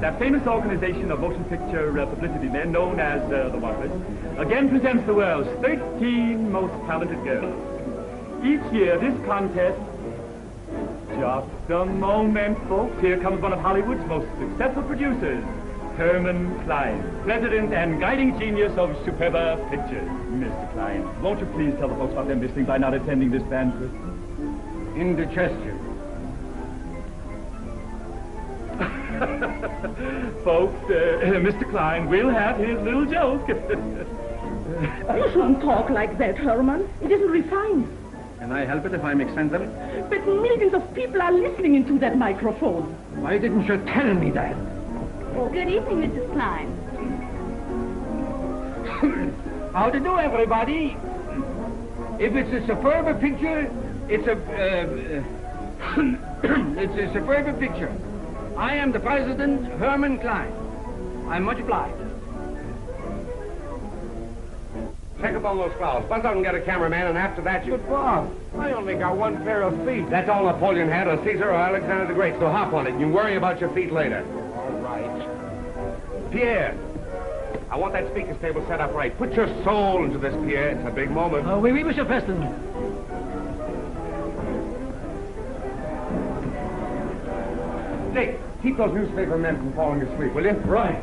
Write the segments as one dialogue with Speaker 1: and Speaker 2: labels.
Speaker 1: that famous organization of motion picture publicity men known as the Whoppers, again presents the world's 13 most talented girls. Each year, this contest... Just a moment, folks. Here comes one of Hollywood's most successful producers, Herman Klein, president and guiding genius of Superba Pictures. Mr. Klein, won't you please tell the folks what they're missing by not attending this banquet?
Speaker 2: Indigestion.
Speaker 1: Folks, Mr. Klein will have his little joke.
Speaker 3: You shouldn't talk like that, Herman. It isn't refined.
Speaker 2: Can I help it if I make sense of it?
Speaker 3: But millions of people are listening into that microphone.
Speaker 2: Why didn't you tell me that?
Speaker 4: Oh, good evening, Mrs. Klein.
Speaker 2: How to do, everybody? If it's a Superba picture, it's a... it's a Superba picture. I am the president, Herman Klein. I'm much obliged.
Speaker 5: Check up on those crowds. Buzz out and get a cameraman, and after that you...
Speaker 2: But, Bob, I only got one pair of feet.
Speaker 5: That's all Napoleon had, or Caesar, or Alexander the Great, so hop on it, and you worry about your feet later.
Speaker 2: All right.
Speaker 5: Pierre, I want that speaker's table set up right. Put your soul into this, Pierre. It's a big moment.
Speaker 2: Oui, oui, Monsieur Preston.
Speaker 5: Dick, keep those newspaper men from falling asleep, will you? Right.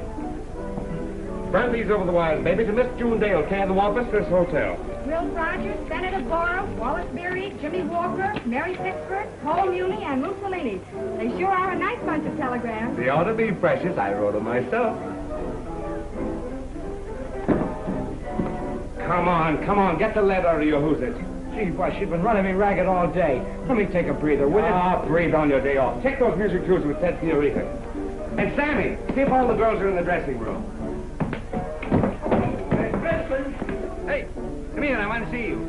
Speaker 5: Run these over the wires, baby, to Miss June Dale, care of the office, this hotel.
Speaker 4: Will Rogers, Senator Borough, Wallace Beery, Jimmy Walker, Mary Pickford, Paul Muni, and Mussolini. They sure are a nice bunch of telegrams.
Speaker 5: They ought to be precious. I wrote them myself. Come on, get the lead out of your who's-it.
Speaker 2: Gee, boy, she's been running me ragged all day. Let me take a breather, will you?
Speaker 5: Ah, breathe on your day off. Take those music tours with Ted Fiorita. And Sammy, see if all the girls are in the dressing room.
Speaker 2: Hey, Preston. Hey, come here, I want to see you.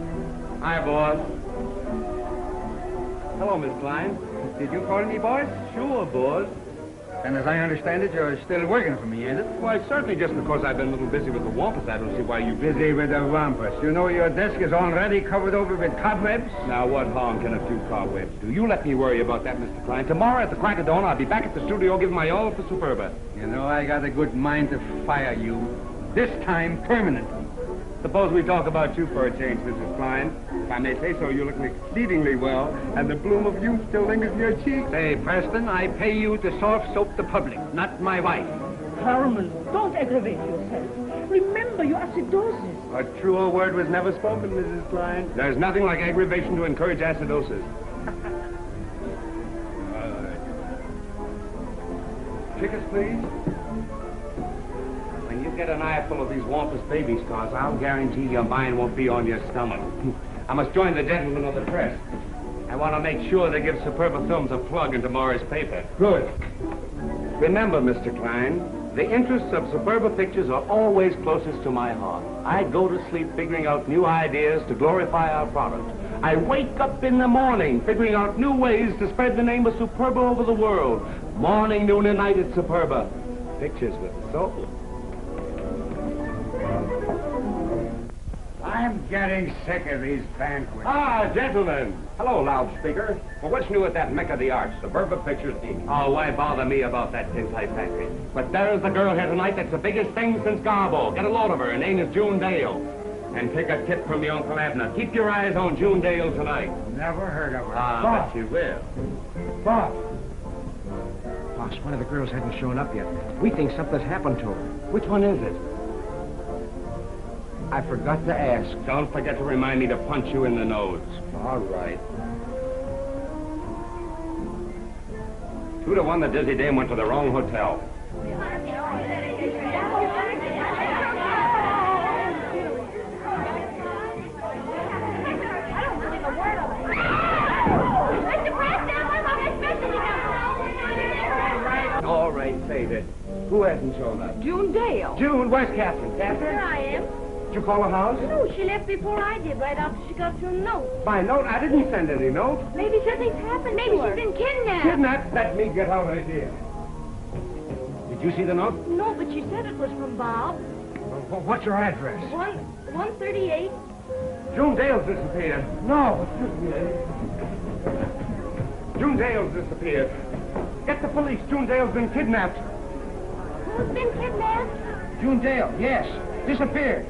Speaker 5: Hi, boss.
Speaker 2: Hello, Miss Klein. Did you call me, boss?
Speaker 5: Sure, boss.
Speaker 2: And as I understand it, you're still working for me, is it?
Speaker 5: Why, certainly just because I've been a little busy with the Wampus, I don't see why you...
Speaker 2: Busy with the wampus. You know your desk is already covered over with cobwebs?
Speaker 5: Now, what harm can a few cobwebs do? You let me worry about that, Mr. Klein. Tomorrow at the crack of dawn, I'll be back at the studio giving my all for Superba.
Speaker 2: You know, I got a good mind to fire you. This time, permanently.
Speaker 5: Suppose we talk about you for a change, Mrs. Klein. If I may say so, you look exceedingly well, and the bloom of youth still lingers in your cheeks.
Speaker 2: Say, Preston, I pay you to soft soap the public, not my wife.
Speaker 3: Herman, don't aggravate yourself. Remember your acidosis.
Speaker 5: A truer word was never spoken, Mrs. Klein. There's nothing like aggravation to encourage acidosis. Tickets, please. When you get an eye full of these Wampus baby stars, I'll guarantee your mind won't be on your stomach. I must join the gentlemen of the press. I want to make sure they give Superba Films a plug in tomorrow's paper.
Speaker 2: Good.
Speaker 5: Remember, Mr. Klein, the interests of Superba Pictures are always closest to my heart. I go to sleep figuring out new ideas to glorify our product. I wake up in the morning figuring out new ways to spread the name of Superba over the world. Morning, noon, and night at Superba. Pictures with soul.
Speaker 2: I'm getting sick of these banquets.
Speaker 5: Ah, gentlemen. Hello, loudspeaker. Well, what's new at that Mecca of the Arts, Superba Pictures, Inc.? Oh, why bother me about that tintype factory? But there's the girl here tonight that's the biggest thing since Garbo. Get a load of her. Her name is June Dale. And take a tip from your Uncle Abner. Keep your eyes on June Dale tonight.
Speaker 2: Never heard of her.
Speaker 5: Ah, but you will.
Speaker 2: Bob.
Speaker 6: Boss, one of the girls hasn't shown up yet. We think something's happened to her.
Speaker 5: Which one is it?
Speaker 6: I forgot to ask.
Speaker 5: Don't forget to remind me to punch you in the nose.
Speaker 6: All right.
Speaker 5: 2 to 1, the Dizzy Dame went to the wrong hotel. All right, save it. Who hasn't shown up?
Speaker 3: June Dale.
Speaker 5: June, where's Catherine? Catherine?
Speaker 4: Here I am.
Speaker 5: Did you call the house?
Speaker 4: No, she left before I did, right after she got your note.
Speaker 5: My note? I didn't send any note.
Speaker 4: Maybe something's happened. Maybe she's been kidnapped.
Speaker 5: Kidnapped? Let me get out of here. Did you see the note?
Speaker 4: No, but she said it was from Bob.
Speaker 2: What's your address?
Speaker 4: 138.
Speaker 5: June Dale's disappeared.
Speaker 2: No.
Speaker 5: June Dale's disappeared. Get the police. June Dale's been kidnapped.
Speaker 4: Who's been kidnapped?
Speaker 2: June Dale, yes. Disappeared.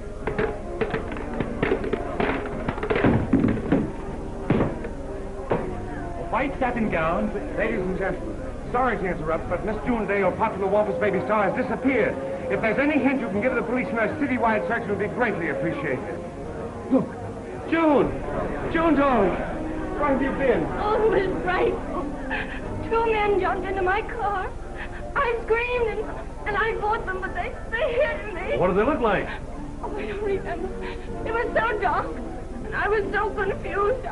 Speaker 1: A white satin gown.
Speaker 5: Ladies and gentlemen, sorry to interrupt, but Miss June Dale, popular Wampus baby star, has disappeared. If there's any hint you can give the police in our citywide search, it would be greatly appreciated. Look, June! June, darling! Where have you been?
Speaker 3: Oh, it was frightful. 2 men jumped into my car. I screamed and I fought them, but they hit me.
Speaker 1: What do they look like?
Speaker 3: Oh, I don't remember. It was so dark, and I was so confused.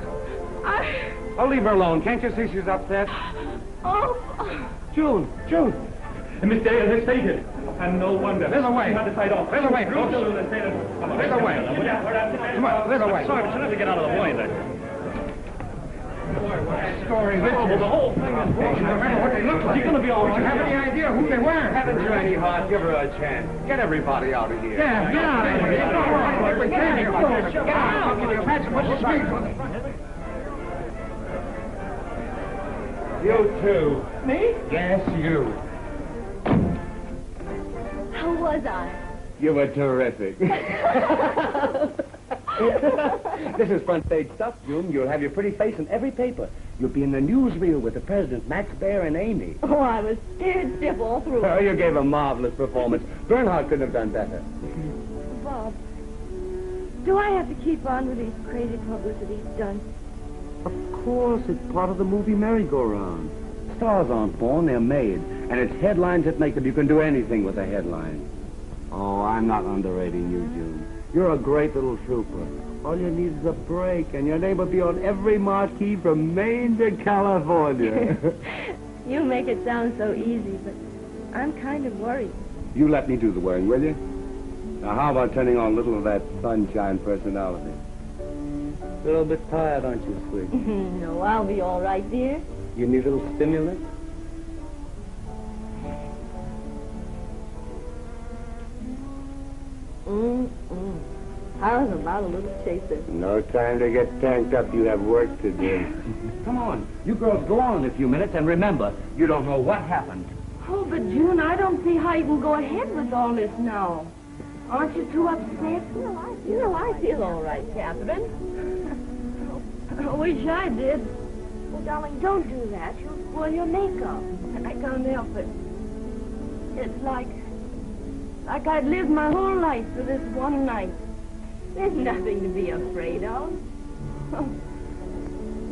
Speaker 5: Oh, leave her alone. Can't you see she's upset?
Speaker 3: Oh.
Speaker 5: June! June!
Speaker 1: Miss Dale has fainted. And no wonder.
Speaker 5: There's a way.
Speaker 1: She had to fight off.
Speaker 5: There's a way,
Speaker 1: Through
Speaker 5: folks.
Speaker 1: children and sailors. Come on.
Speaker 5: There's a way. Come on, there's a way.
Speaker 1: Sorry, but she'll have to get out of the way then.
Speaker 2: Story with
Speaker 1: Oh,
Speaker 2: you.
Speaker 1: the whole thing is
Speaker 2: Don't you remember what they looked like?
Speaker 1: She's gonna be all
Speaker 2: Do you
Speaker 1: right.
Speaker 2: have any idea who they were?
Speaker 5: Haven't you any heart? Give her a chance. Get everybody out of here.
Speaker 2: Yeah, get out of here. Get out. We can't hear like this. Get out. I'll give you a patch and put the streets on it.
Speaker 5: You too.
Speaker 3: Me?
Speaker 5: Yes, you.
Speaker 3: How was I?
Speaker 5: You were terrific. This is front stage stuff, June. You'll have your pretty face in every paper. You'll be in the newsreel with the president, Max Baer, and Amy.
Speaker 3: Oh, I was scared stiff all through.
Speaker 5: Oh, you gave a marvelous performance. Bernhardt couldn't have done better.
Speaker 3: Bob, do I have to keep on with these crazy publicity stunts?
Speaker 5: Of course, it's part of the movie merry-go-round. Stars aren't born, they're made. And it's headlines that make them. You can do anything with a headline. Oh, I'm not underrating you, June. You're a great little trooper. All you need is a break, and your name will be on every marquee from Maine to California.
Speaker 3: You make it sound so easy, but I'm kind of worried.
Speaker 5: You let me do the worrying, will you? Now, how about turning on a little of that sunshine personality? A little bit tired, aren't you, sweet?
Speaker 3: No, I'll be all right, dear.
Speaker 5: You need a little stimulant?
Speaker 3: How's about a little chaser?
Speaker 5: No time to get tanked up. You have work to do. Come on. You girls go on in a few minutes, and remember, you don't know what happened.
Speaker 3: Oh, but June, I don't see how you can go ahead with all this now. Aren't you too upset? I feel all right, Catherine. I wish I did.
Speaker 4: Well, darling, don't do that. You'll spoil your makeup.
Speaker 3: I can't help it. It's like I'd lived my whole life for this one night. There's nothing to be afraid of.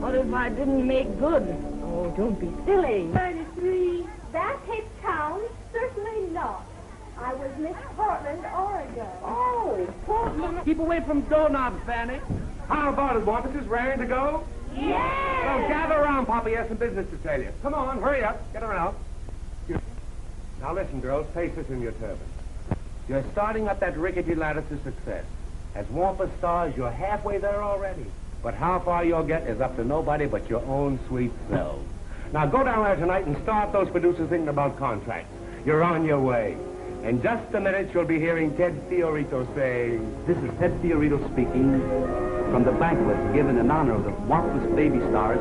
Speaker 3: What if I didn't make good? Oh, don't be silly.
Speaker 4: 33. That hit town? Certainly not. I was Miss Portland, Oregon.
Speaker 3: Oh, Portland.
Speaker 5: Keep away from doorknobs, Fanny. How about it, Wampuses? Raring to go?
Speaker 4: Yeah!
Speaker 5: Well, gather around, Papa. He has some business to tell you. Come on, hurry up. Get around. Now listen, girls. Pace this in your turban. You're starting up that rickety ladder to success. As Wampus stars, you're halfway there already. But how far you'll get is up to nobody but your own sweet selves. Now go down there tonight and start those producers thinking about contracts. You're on your way. In just a minute, you'll be hearing Ted Fiorito say...
Speaker 7: This is Ted Fiorito speaking from the banquet given in honor of the Wampus baby stars.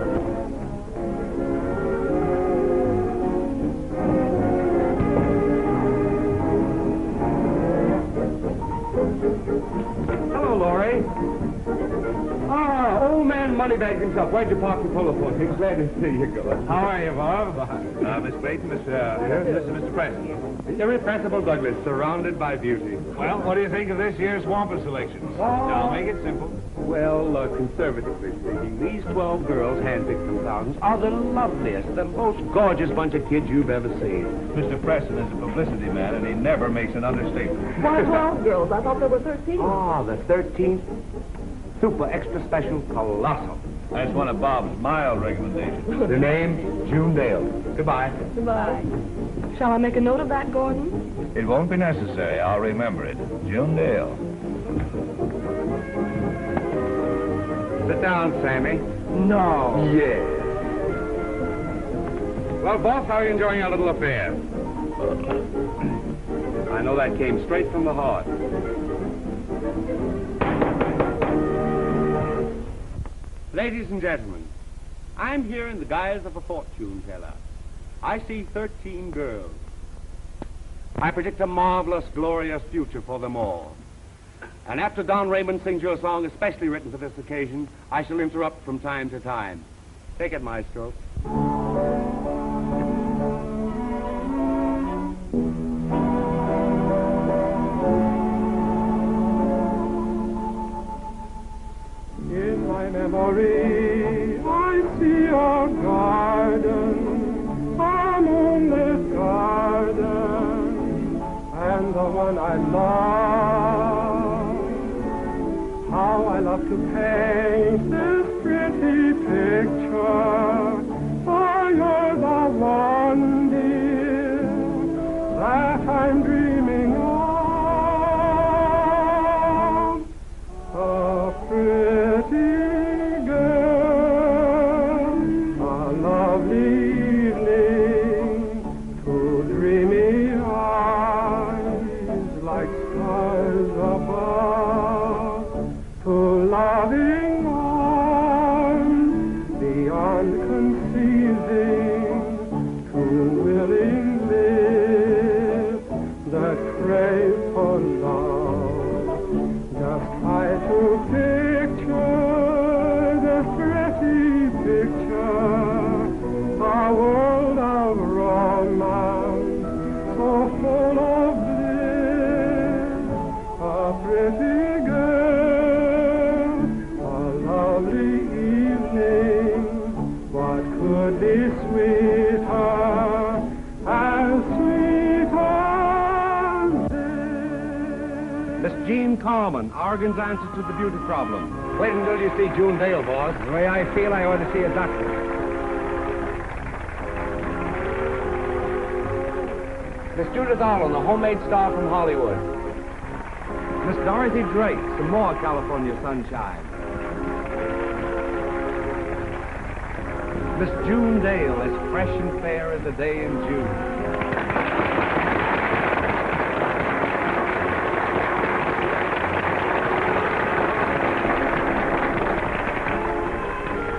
Speaker 5: Hello, Laurie. Ah, old man Moneybags himself. Why'd you park your polo pony? Glad to see you, girl. How are you, Bob?
Speaker 8: Miss Clayton, this is Mr. Preston.
Speaker 5: The irrepressible Douglas, surrounded by beauty.
Speaker 8: Well, what do you think of this year's Wampus selections? Now, make it simple.
Speaker 5: Well, conservatively speaking, these 12 girls, handpicked from thousands, are the loveliest, the most gorgeous bunch of kids you've ever seen.
Speaker 8: Mr. Preston is a publicity man, and he never makes an understatement.
Speaker 3: Why 12 girls? I thought there were 13.
Speaker 5: Ah, the 13th, super extra special, colossal.
Speaker 8: That's one of Bob's mild recommendations.
Speaker 5: The name, June Dale. Goodbye.
Speaker 3: Goodbye. Shall I make a note of that, Gordon?
Speaker 8: It won't be necessary. I'll remember it. June Dale.
Speaker 5: Sit down, Sammy.
Speaker 6: No.
Speaker 5: Yes. Well, boss, how are you enjoying our little affair? I know that came straight from the heart. Ladies and gentlemen, I'm here in the guise of a fortune teller. I see 13 girls. I predict a marvelous, glorious future for them all. And after Don Raymond sings you a song especially written for this occasion, I shall interrupt from time to time. Take it, maestro.
Speaker 9: In my memory, I see a garden, a moonlit garden, and the one I love. How I love to paint this pretty picture, for you're the one, dear, that I'm dreaming of. A pretty girl, a lovely evening, two dreamy eyes like stars above, two loving arms beyond conceiving, two willing lips that crave for love. Just try to picture this pretty picture, a world of romance, so full of bliss. A pretty girl, a lovely evening, what could be sweeter, as sweet as this?
Speaker 5: Miss Jean Carman, Oregon's answer to the beauty problem. Wait until you see June Dale, boss.
Speaker 6: The way I feel, I ought to see a doctor.
Speaker 5: Miss Judith Allen, a homemade star from Hollywood. Miss Dorothy Drake, some more California sunshine. Miss June Dale, as fresh and fair as a day in June.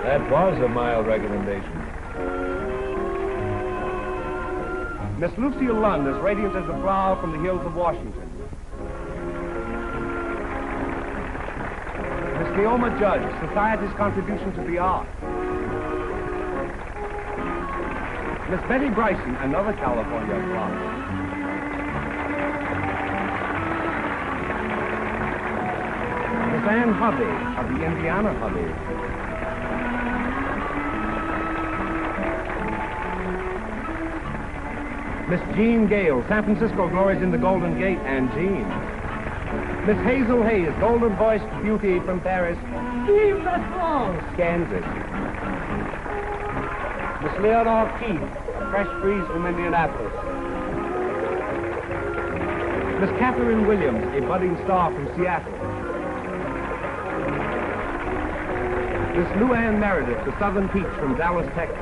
Speaker 8: That was a mild recommendation.
Speaker 5: Miss Lucille Lund, as radiant as a flower from the hills of Washington. Miss Neoma Judge, society's contribution to the arts. Miss Betty Bryson, another California flower. Miss Ann Hubby, of the Indiana Hubby. Miss Jean Gale, San Francisco glories in the Golden Gate, and Jean. Miss Hazel Hayes, golden-voiced beauty from Paris. Vive la France! Kansas. Miss Leonore Keith, a fresh breeze from Indianapolis. Miss Catherine Williams, a budding star from Seattle. Miss Luann Meredith, the Southern Peach from Dallas, Texas.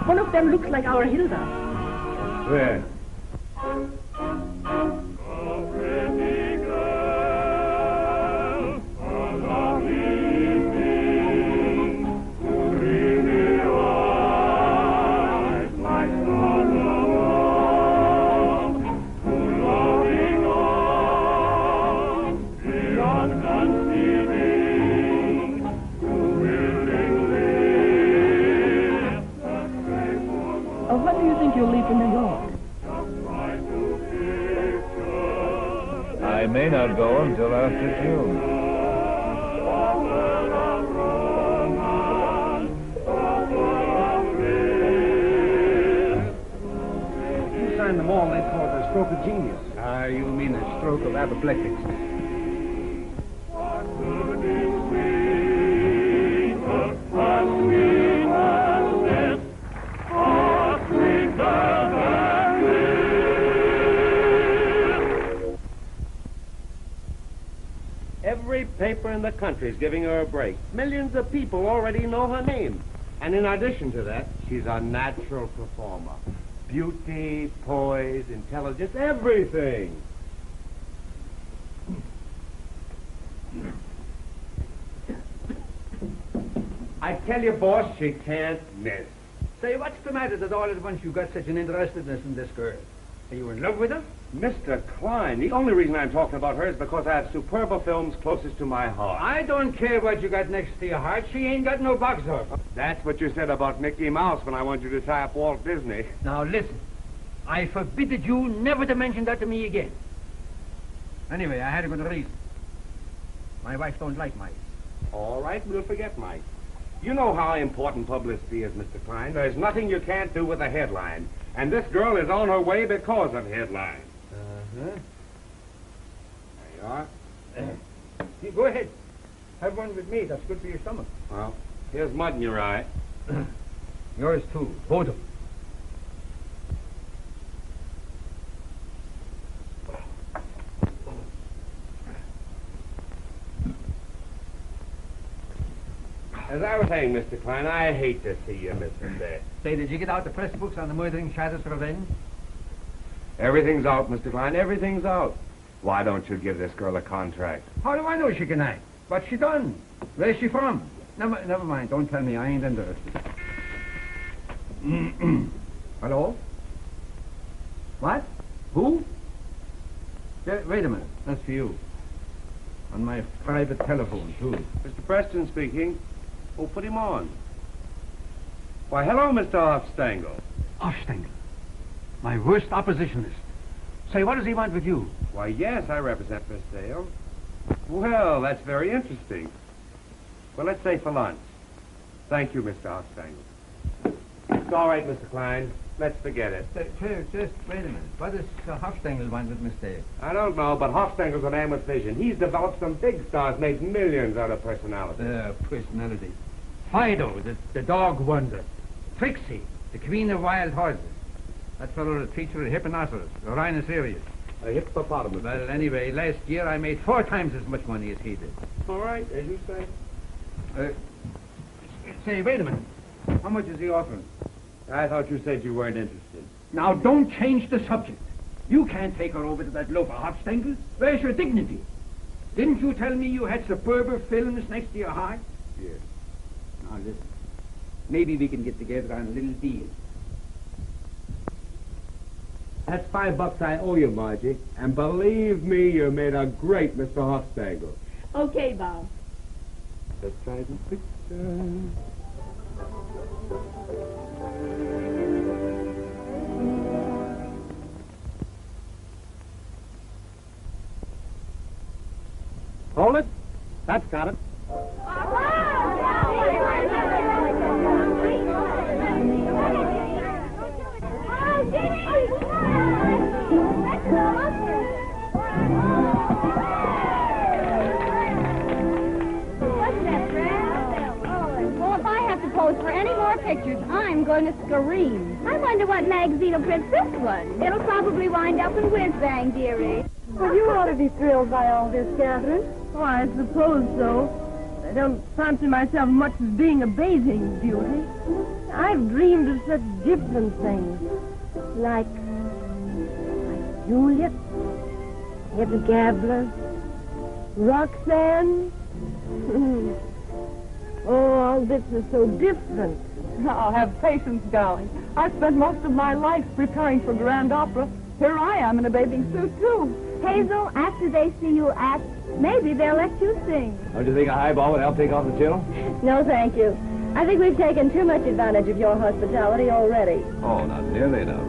Speaker 3: One of them looks like our Hilda.
Speaker 8: Where?
Speaker 3: When do you think you'll leave for New York?
Speaker 8: I may not go until after June.
Speaker 6: In the mall, they call it a stroke of genius. You mean a stroke of apoplectics.
Speaker 5: Every paper in the country is giving her a break. Millions of people already know her name. And in addition to that, she's a natural performer. Beauty, poise, intelligence, everything. I tell you, boss, she can't miss.
Speaker 2: Say, what's the matter that all at once you got such an interestedness in this girl? Are you in love with her?
Speaker 5: Mr. Klein, the only reason I'm talking about her is because I have Superba films closest to my heart.
Speaker 2: I don't care what you got next to your heart. She ain't got no box office.
Speaker 5: That's what you said about Mickey Mouse when I wanted you to tie up Walt Disney.
Speaker 2: Now, listen. I forbid you never to mention that to me again. Anyway, I had a good reason. My wife don't like mice.
Speaker 5: All right, we'll forget Mike. You know how important publicity is, Mr. Klein. There's nothing you can't do with a headline. And this girl is on her way because of headlines.
Speaker 2: Uh-huh.
Speaker 5: There you are.
Speaker 2: You go ahead. Have one with me. That's good for your stomach.
Speaker 5: Well, here's mud in your eye.
Speaker 2: Yours, too. Both of them.
Speaker 5: As I was saying, Mr. Klein, I hate to see you miss her there.
Speaker 2: Say, did you get out the press books on the murdering Shadows Revenge?
Speaker 5: Everything's out, Mr. Klein. Everything's out. Why don't you give this girl a contract?
Speaker 2: How do I know she can act? What's she done? Where's she from? Never mind. Don't tell me. I ain't interested. Hello? What? Who? Yeah, wait a minute. That's for you. On my private telephone, too.
Speaker 5: Mr. Preston speaking. Oh, put him on. Why, hello, Mr. Hofstangel.
Speaker 2: Hofstangel? My worst oppositionist. Say, what does he want with you?
Speaker 5: Why, yes, I represent Miss Dale. Well, that's very interesting. Well, let's say for lunch. Thank you, Mr. Hofstangel. It's all right, Mr. Klein. Let's forget it.
Speaker 2: Just wait a minute. What does Hofstangel want with Miss Dale?
Speaker 5: I don't know, but Hofstangel's a man with vision. He's developed some big stars, made millions out of personality.
Speaker 2: Personality. Fido, the dog wonder. Trixie, the queen of wild horses. That fellow will teach her a hippopotamus, a rhinoceros.
Speaker 5: A hippopotamus.
Speaker 2: Well, anyway, last year I made 4 times as much money as he did.
Speaker 5: All right, as you say.
Speaker 2: Say, wait a minute. How much is he offering?
Speaker 5: I thought you said you weren't interested.
Speaker 2: Now, don't change the subject. You can't take her over to that loafer Hofstangel. Where's your dignity? Didn't you tell me you had Superba films next to your heart?
Speaker 5: Yes.
Speaker 2: Now, listen. Maybe we can get together on a little deal.
Speaker 5: That's $5 I owe you, Margie. And believe me, you made a great Mr. Hofstangel.
Speaker 3: Okay, Bob.
Speaker 5: Let's try the picture. Hold it. That's got it.
Speaker 4: For any more pictures, I'm going to scream. I wonder what magazine will print this one. It'll probably wind up in Whiz Bang, dearie.
Speaker 3: Well, you ought to be thrilled by all this, Catherine. Oh, I suppose so. I don't fancy myself much as being a bathing beauty. I've dreamed of such different things. Like Juliet, Hedda Gabler, Roxanne. Oh, all this is so different.
Speaker 10: Now, have patience, darling. I spent most of my life preparing for grand opera. Here I am in a bathing suit, too.
Speaker 4: Hazel, after they see you act, maybe they'll let you sing.
Speaker 5: Don't you think a highball would help take off the chill?
Speaker 3: No, thank you. I think we've taken too much advantage of your hospitality already.
Speaker 8: Oh, not nearly enough.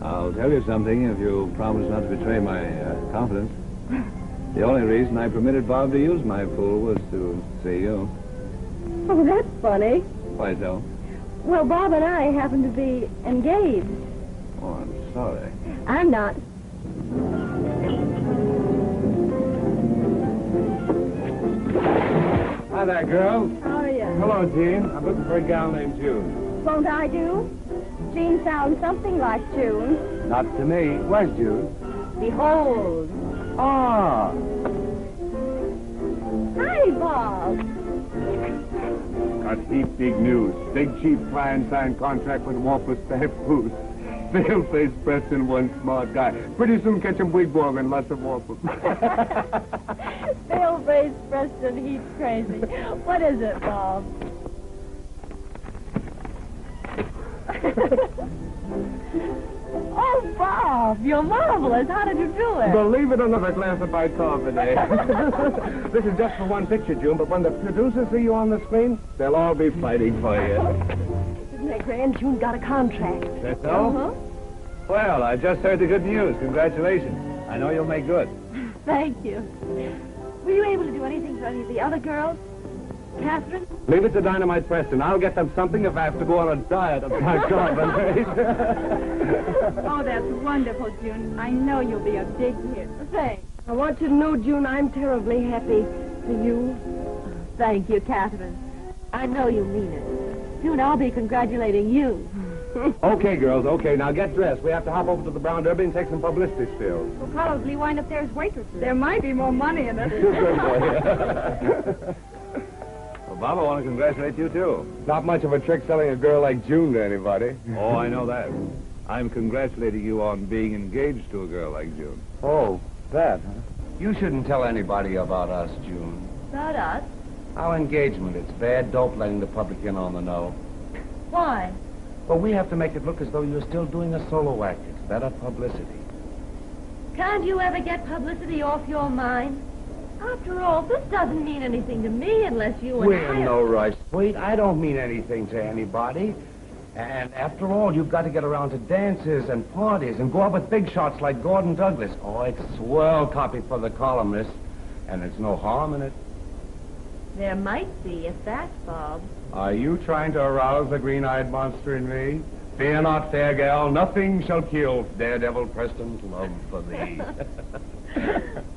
Speaker 8: I'll tell you something if you promise not to betray my confidence. The only reason I permitted Bob to use my pool was to see you.
Speaker 3: Oh, that's funny.
Speaker 8: Why so?
Speaker 3: Well, Bob and I happen to be engaged.
Speaker 8: Oh, I'm sorry.
Speaker 3: I'm not.
Speaker 6: Hi there, girls.
Speaker 3: How are you?
Speaker 6: Hello, Jean. I'm looking for a gal named June.
Speaker 3: Won't I do? Jean sounds something like June.
Speaker 6: Not to me. Where's June?
Speaker 3: Behold.
Speaker 6: Ah.
Speaker 3: Hi, Bob.
Speaker 9: Got heap big news. Big chief client signed contract with Walker Staff Foods. Pale-faced Preston, one smart guy. Pretty soon catch him wigwam and lots of waffles.
Speaker 3: Pale-faced Preston, he's crazy. What is it, Bob? Oh, Bob, you're marvelous. How did you do it?
Speaker 9: Believe it or not, a glass of bicarbonate. This is just for one picture, June, but when the producers see you on the screen, they'll all be fighting for you.
Speaker 3: Isn't that grand? June got a contract.
Speaker 8: That's so?
Speaker 3: Uh-huh.
Speaker 8: Well, I just heard the good news. Congratulations. I know you'll make good.
Speaker 3: Thank you. Were you able to do anything for any of the other girls? Catherine?
Speaker 5: Leave it to Dynamite Preston. I'll get them something if I have to go on a diet of bicarbonate.
Speaker 10: Oh, that's wonderful, June. I know you'll be a big hit.
Speaker 3: Thanks. I want you to know, June, I'm terribly happy for you. Thank you, Catherine. I know you mean it. June, I'll be congratulating you.
Speaker 5: Okay, girls, okay. Now get dressed. We have to hop over to the Brown Derby and take some publicity stills.
Speaker 4: We'll probably wind up there as waitresses.
Speaker 10: There might be more money in it.
Speaker 5: Good boy.
Speaker 8: Well, Bob, I want to congratulate you, too.
Speaker 9: Not much of a trick selling a girl like June to anybody.
Speaker 8: Oh, I know that. I'm congratulating you on being engaged to a girl like June.
Speaker 5: Oh, that, huh? You shouldn't tell anybody about us, June.
Speaker 3: About us?
Speaker 5: Our engagement. It's bad dope letting the public in on the know.
Speaker 3: Why?
Speaker 5: Well, we have to make it look as though you're still doing a solo act. It's better publicity.
Speaker 3: Can't you ever get publicity off your mind? After all, this doesn't mean anything to me unless you and
Speaker 5: We're
Speaker 3: I...
Speaker 5: no rush. Wait, I don't mean anything to anybody. And after all, you've got to get around to dances and parties and go out with big shots like Gordon Douglas. Oh, it's swell copy for the columnists. And there's no harm in it.
Speaker 3: There might be, if that's Bob.
Speaker 5: Are you trying to arouse the green-eyed monster in me? Fear not, fair gal. Nothing shall kill Daredevil Preston's love for thee.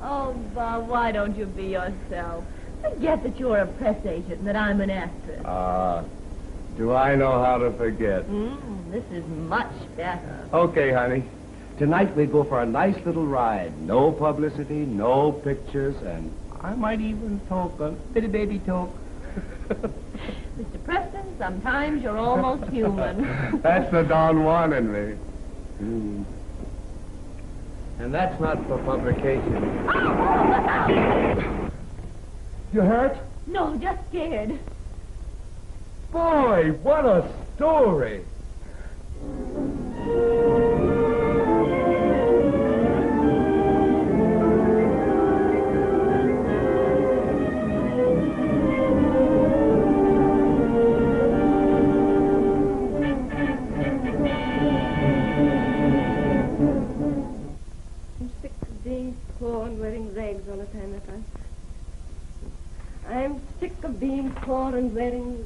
Speaker 3: Oh, Bob, why don't you be yourself? Forget that you're a press agent and that I'm an actress.
Speaker 5: Do I know how to forget?
Speaker 3: This is much better.
Speaker 5: Okay, honey. Tonight we go for a nice little ride. No publicity, no pictures, and I might even talk a bitty baby talk.
Speaker 3: Mr. Preston, sometimes you're almost human.
Speaker 9: That's the Don Juan in me.
Speaker 5: And that's not for publication.
Speaker 3: Oh, look out!
Speaker 9: You hurt?
Speaker 3: No, just scared.
Speaker 5: Boy, what a story!
Speaker 3: I'm sick of being poor and wearing...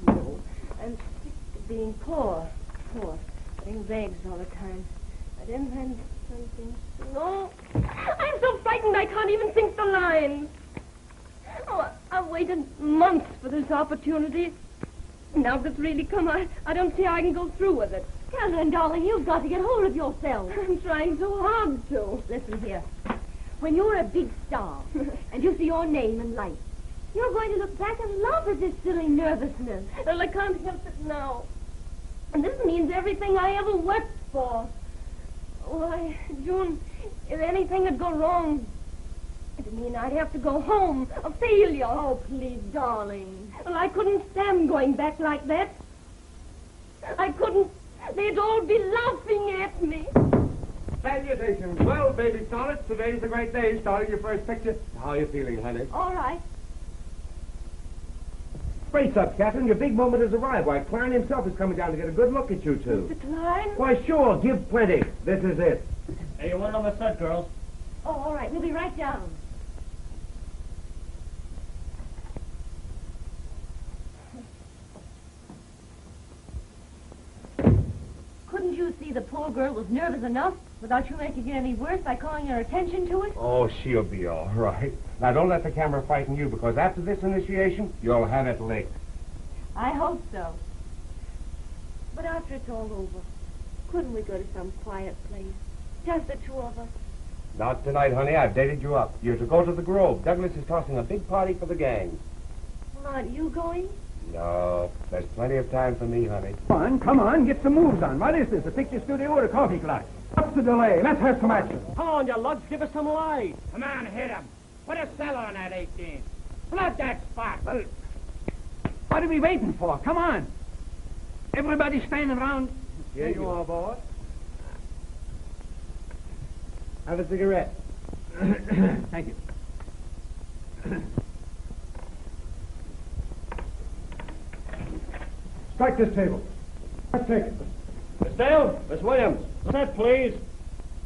Speaker 3: No. I'm sick of being poor. Wearing rags all the time. I didn't have something... No. I'm so frightened I can't even think the lines. Oh, I've waited months for this opportunity. Now that it's really come, I don't see how I can go through with it. Catherine, darling, you've got to get hold of yourself. I'm trying so hard to.
Speaker 4: Listen here. When you're a big star and you see your name in lights, you're going to look back and laugh at this silly nervousness.
Speaker 3: Well, I can't help it now. And this means everything I ever worked for. Why, June, if anything had gone wrong, it'd mean I'd have to go home, a failure.
Speaker 4: Oh, please, darling.
Speaker 3: Well, I couldn't stand going back like that. I couldn't. They'd all be laughing at me.
Speaker 5: Salutations. Well, baby starlets, today's a great day, starting your first picture. How are you feeling, honey?
Speaker 3: All right.
Speaker 5: Brace up, Catherine. Your big moment has arrived. Why, Klein himself is coming down to get a good look at you two.
Speaker 3: Mr. Klein?
Speaker 5: Why, sure. Give plenty. This is it.
Speaker 11: Hey, you want on the set, girls?
Speaker 3: Oh, all right. We'll be right down. Couldn't you see the poor girl was nervous enough without you making it any worse by calling her attention to it?
Speaker 5: Oh, she'll be all right. Now, don't let the camera frighten you, because after this initiation, you'll have it licked.
Speaker 3: I hope so. But after it's all over, couldn't we go to some quiet place? Just the two of us.
Speaker 5: Not tonight, honey. I've dated you up. You're to go to the Grove. Douglas is tossing a big party for the gang.
Speaker 3: Well, aren't you going?
Speaker 5: No, there's plenty of time for me, honey.
Speaker 2: Come on, get some moves on. What is this, a picture studio or a coffee class? What's the delay? Let's have some action.
Speaker 1: Come on, you lugs, give us some light. Come on, hit him. Put a cell on that 18. Flood that spot.
Speaker 2: Well, what are we waiting for? Come on. Everybody standing around.
Speaker 1: Here you are, boy.
Speaker 2: Have a cigarette. Thank you.
Speaker 9: Strike this table. Let's take it.
Speaker 1: Miss Dale, Miss Williams, set, please.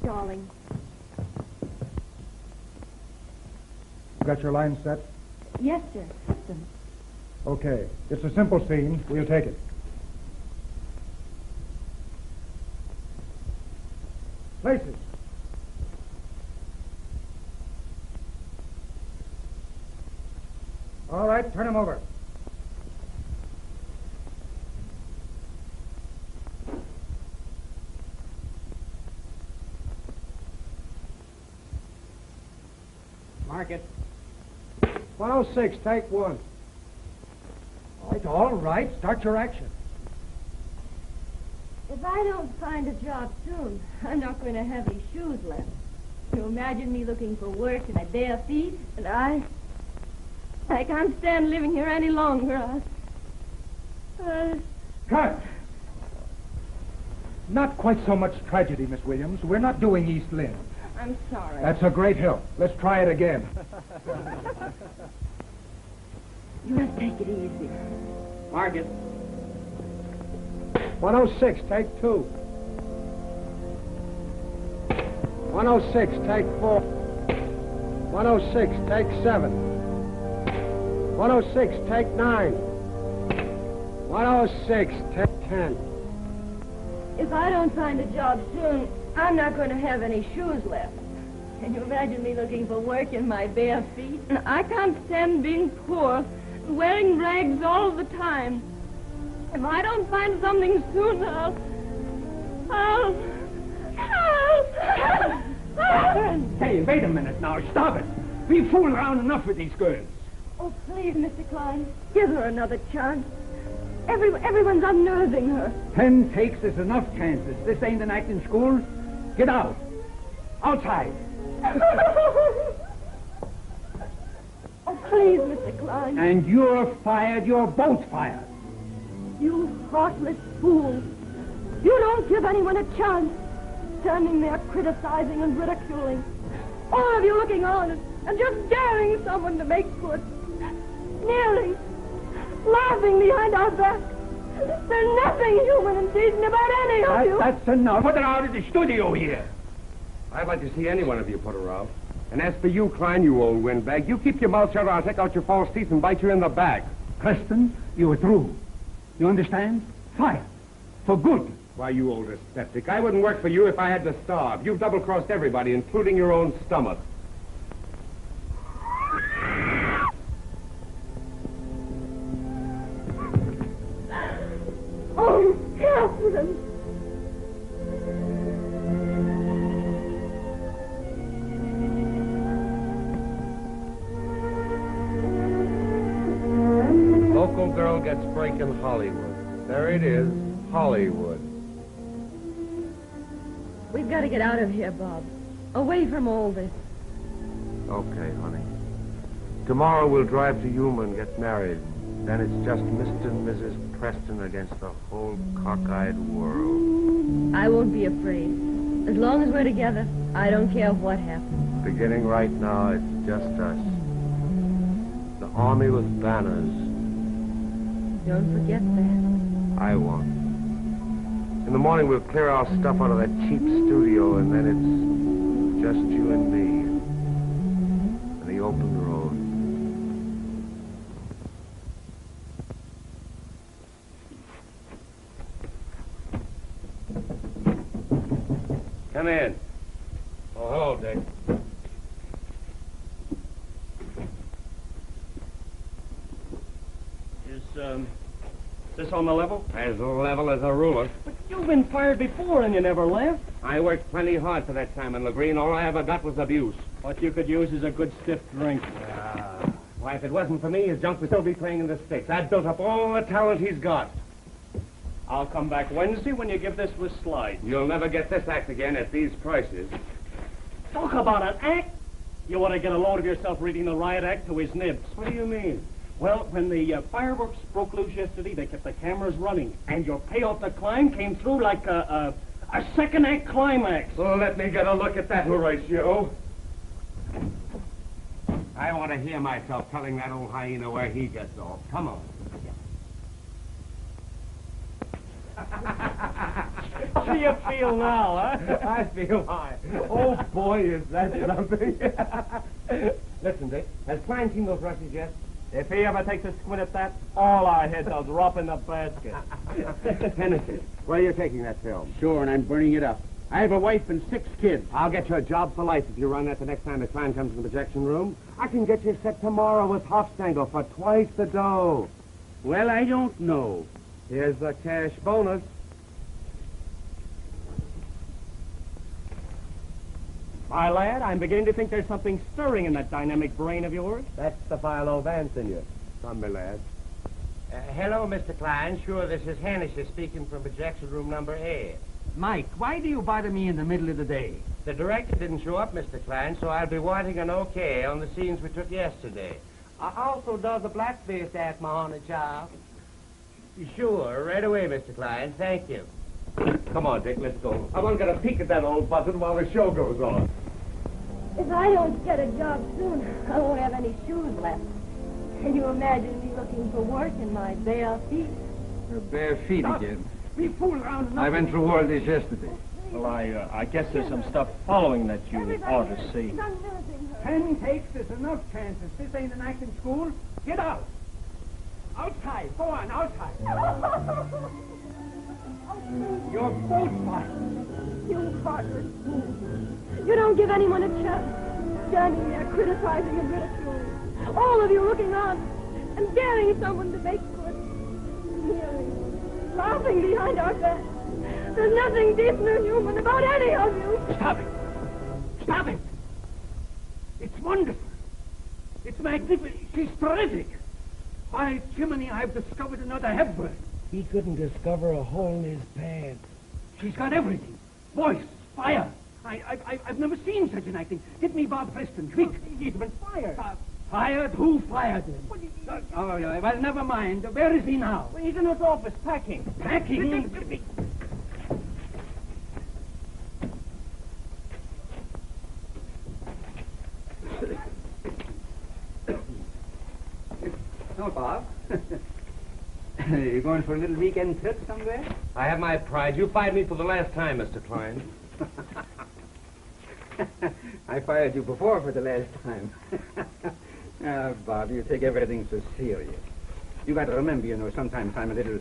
Speaker 3: Darling.
Speaker 9: You got your line set?
Speaker 3: Yes, sir. Preston.
Speaker 9: Okay. It's a simple scene. We'll take it. Places. All right, turn him over.
Speaker 2: Mark it.
Speaker 9: 106, take one. All right. Start your action.
Speaker 3: If I don't find a job soon, I'm not going to have any shoes left. You imagine me looking for work in my bare feet? And I can't stand living here any longer.
Speaker 9: Cut! Not quite so much tragedy, Miss Williams. We're not doing East Lynne.
Speaker 3: I'm sorry.
Speaker 9: That's a great help. Let's try it again.
Speaker 3: You must take it easy.
Speaker 2: Mark it.
Speaker 9: 106, take two. 106, take 4. 106, take 7. 106, take 9. 106, take 10.
Speaker 3: If I don't find a job soon, I'm not going to have any shoes left. Can you imagine me looking for work in my bare feet? I can't stand being poor, wearing rags all the time. If I don't find something soon,
Speaker 2: Hey, wait a minute now. Stop it. We've fooled around enough with these girls.
Speaker 3: Oh, please, Mr. Klein, give her another chance. Everyone's unnerving her.
Speaker 2: 10 takes is enough chances. This ain't an acting school. Get out. Outside.
Speaker 3: Oh, please, Mr. Klein.
Speaker 2: And you're fired. You're both fired.
Speaker 3: You heartless fool. You don't give anyone a chance. Standing there criticizing and ridiculing. All of you looking on and just daring someone to make good. Sneering. Laughing behind our back. There's nothing human and decent about any of you.
Speaker 2: That's enough. Put her out of the studio here.
Speaker 5: I'd like to see any one of you put her out. And as for you, Klein, you old windbag, you keep your mouth shut or I'll take out your false teeth and bite you in the back.
Speaker 2: Preston, you're through. You understand? Fire. For good.
Speaker 5: Why, you old dyspeptic, I wouldn't work for you if I had to starve. You've double-crossed everybody, including your own stomach.
Speaker 3: Oh, Catherine.
Speaker 5: Local girl gets break in Hollywood. There it is, Hollywood.
Speaker 3: We've got to get out of here, Bob. Away from all this.
Speaker 5: Okay, honey. Tomorrow we'll drive to Yuma and get married. Then it's just Mr. and Mrs. Preston against the whole cockeyed world.
Speaker 3: I won't be afraid. As long as we're together, I don't care what happens.
Speaker 5: Beginning right now, it's just us. The army with banners.
Speaker 3: Don't forget that.
Speaker 5: I won't. In the morning, we'll clear our stuff out of that cheap studio, and then it's just you and me. open road. Come in.
Speaker 2: Oh, hello, Dick.
Speaker 1: Is this on the level?
Speaker 5: As level as a ruler.
Speaker 1: But you've been fired before and you never left.
Speaker 5: I worked plenty hard for that Simon Legreen. All I ever got was abuse.
Speaker 1: What you could use is a good stiff drink.
Speaker 5: Why, if it wasn't for me, his junk would still be playing in the States. I'd built up all the talent he's got.
Speaker 1: I'll come back Wednesday when you give this a slide.
Speaker 5: You'll never get this act again at these prices.
Speaker 1: Talk about an act! You want to get a load of yourself reading the riot act to his nibs.
Speaker 5: What do you mean?
Speaker 1: Well, when the fireworks broke loose yesterday, they kept the cameras running, and your payoff to climb came through like a second act climax.
Speaker 5: So let me get a look at that, Horatio. I want to hear myself telling that old hyena where he gets off. Come on.
Speaker 1: How do you feel now, huh?
Speaker 5: I feel high. Oh, boy, is that something. Listen, Dick, has Klein seen those Russians yet?
Speaker 1: If he ever takes a squint at that, all our heads will drop in the basket.
Speaker 5: Hennessy, where are you taking that film?
Speaker 6: Sure, and I'm burning it up. I have a wife and 6 kids.
Speaker 5: I'll get you a job for life if you run that the next time the Klein comes to the projection room. I can get you set tomorrow with Hofstangel for twice the dough.
Speaker 6: Well, I don't know.
Speaker 5: Here's the cash bonus.
Speaker 1: My lad, I'm beginning to think there's something stirring in that dynamic brain of yours.
Speaker 5: That's the Philo Vance in you. Come, my lad.
Speaker 11: Hello, Mr. Klein. Sure, this is Hennessy speaking from projection room number 8.
Speaker 2: Mike, why do you bother me in the middle of the day?
Speaker 11: The director didn't show up, Mr. Klein, so I'll be wanting an okay on the scenes we took yesterday. I also does a blackface act, my honor child. Sure, right away, Mr. Klein. Thank you.
Speaker 5: Come on, Dick, let's go. I want to get a peek at that old buzzard while the show goes on.
Speaker 3: If I don't get a job soon, I won't have any shoes left. Can you imagine me looking for work in my bare feet?
Speaker 2: Your bare feet
Speaker 3: Stop.
Speaker 2: again.
Speaker 3: We fool around enough.
Speaker 2: I went through all this yesterday.
Speaker 1: Well, I guess there's some stuff following that you ought to see.
Speaker 2: 10 takes is enough chances. This ain't an acting school. Get out. Outside. Go on, outside. You're both fired.
Speaker 3: You heartless fool. You don't give anyone a chance. Standing there criticizing and ridiculing. All of you looking on and daring someone to make good. Sneering. Laughing behind our backs. There's nothing decent or human about any of you.
Speaker 2: Stop it. Stop it. It's wonderful. It's magnificent. She's terrific. By Jiminy, I've discovered another Hepburn.
Speaker 11: He couldn't discover a hole in his pants.
Speaker 2: She's got everything. Voice, fire. I've never seen such an acting. Get me Bob Preston, quick.
Speaker 1: He's been fired.
Speaker 2: Fired? Who fired him? Oh, yeah, well, never mind. Where is he now?
Speaker 1: Well, he's in his office packing.
Speaker 2: Packing? Oh, Bob. You going for a little weekend trip somewhere?
Speaker 5: I have my pride. You fired me for the last time, Mr. Klein.
Speaker 2: I fired you before for the last time. Bob, you take everything so serious. You got to remember, you know, sometimes I'm a little,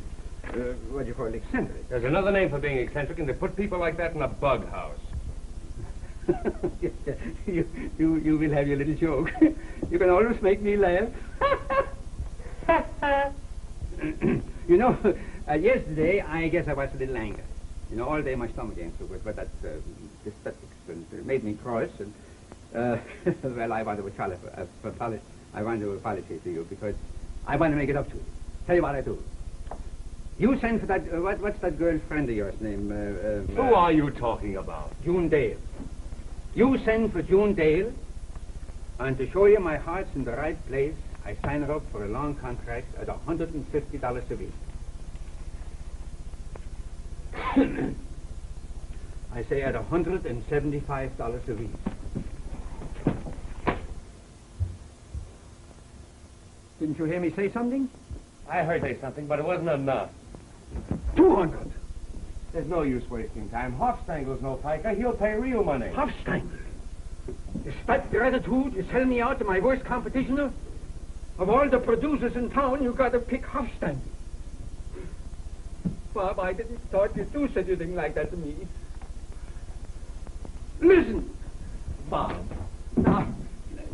Speaker 2: what do you call it, eccentric.
Speaker 5: There's another name for being eccentric, and they put people like that in a bug house.
Speaker 2: you will have your little joke. You can always make me laugh. You know, yesterday, I guess I was a little angry. You know, all day my stomach ain't so good, but that dysbiotics made me cross, and, well, I want to apologize to you, because I want to make it up to you. Tell you what I do. You send for that, what's that girlfriend of yours name?
Speaker 5: Who are you talking about?
Speaker 2: June Dale. You send for June Dale, and to show you my heart's in the right place, I sign her up for a long contract at $150 a week. I say at $175 a week. Didn't you hear me say something?
Speaker 5: I heard say something, but it wasn't enough.
Speaker 2: 200.
Speaker 5: There's no use wasting time. Hofstangel's no piker. He'll pay real money.
Speaker 2: Hofstangel? Is that your attitude? You sell me out to my worst competition? Of all the producers in town, you got to pick Hofstein. Bob, I didn't thought you'd do such a thing like that to me. Listen, Bob. Now,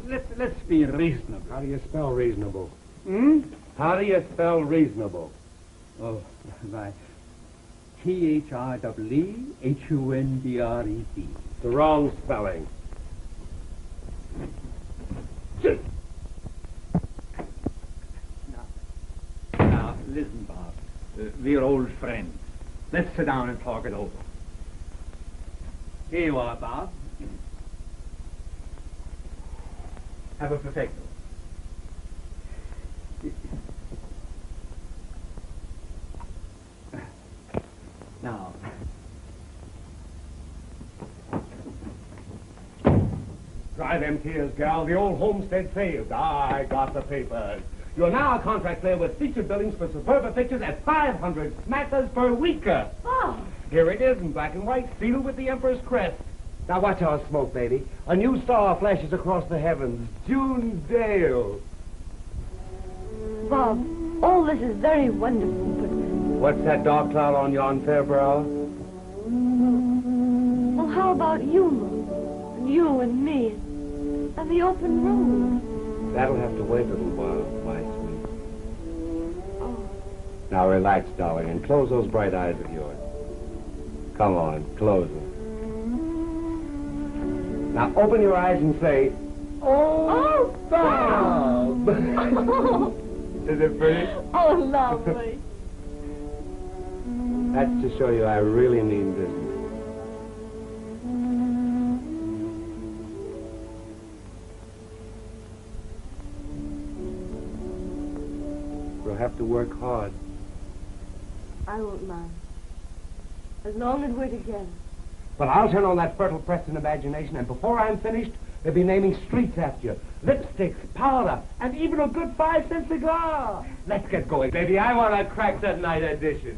Speaker 2: let's be reasonable.
Speaker 6: How do you spell reasonable?
Speaker 2: Hmm?
Speaker 6: How do you spell reasonable?
Speaker 2: Oh, right. THREEHUNDRED.
Speaker 6: The wrong spelling.
Speaker 2: Now, listen, Bob. We're old friends. Let's sit down and talk it over. Here you are, Bob. Have a perfecto. Now.
Speaker 5: Dry them tears, gal. The old homestead failed. I got the papers. You're now a contract player with featured billings for Superba Pictures at 500 smackers per week.
Speaker 4: Oh.
Speaker 5: Here it is in black and white, sealed with the Emperor's crest. Now watch our smoke, baby. A new star flashes across the heavens. June Dale.
Speaker 3: Bob, all this is very wonderful, but...
Speaker 5: What's that dark cloud on yon fair brow?
Speaker 3: Well, how about you, and you and me, and the open road?
Speaker 5: That'll have to wait a little while, my sweet.
Speaker 3: Oh.
Speaker 5: Now relax, darling, and close those bright eyes of yours. Come on, close them. Now open your eyes and say, "Oh, Bob!" Is it pretty?
Speaker 3: Oh, lovely.
Speaker 5: That's to show you I really mean business. We'll have to work hard.
Speaker 3: I won't mind. As long as we're together.
Speaker 5: But I'll turn on that fertile Preston imagination, and before I'm finished, they'll be naming streets after you. Lipsticks, powder, and even a good 5-cent cigar. Let's get going, baby. I want to crack that night edition.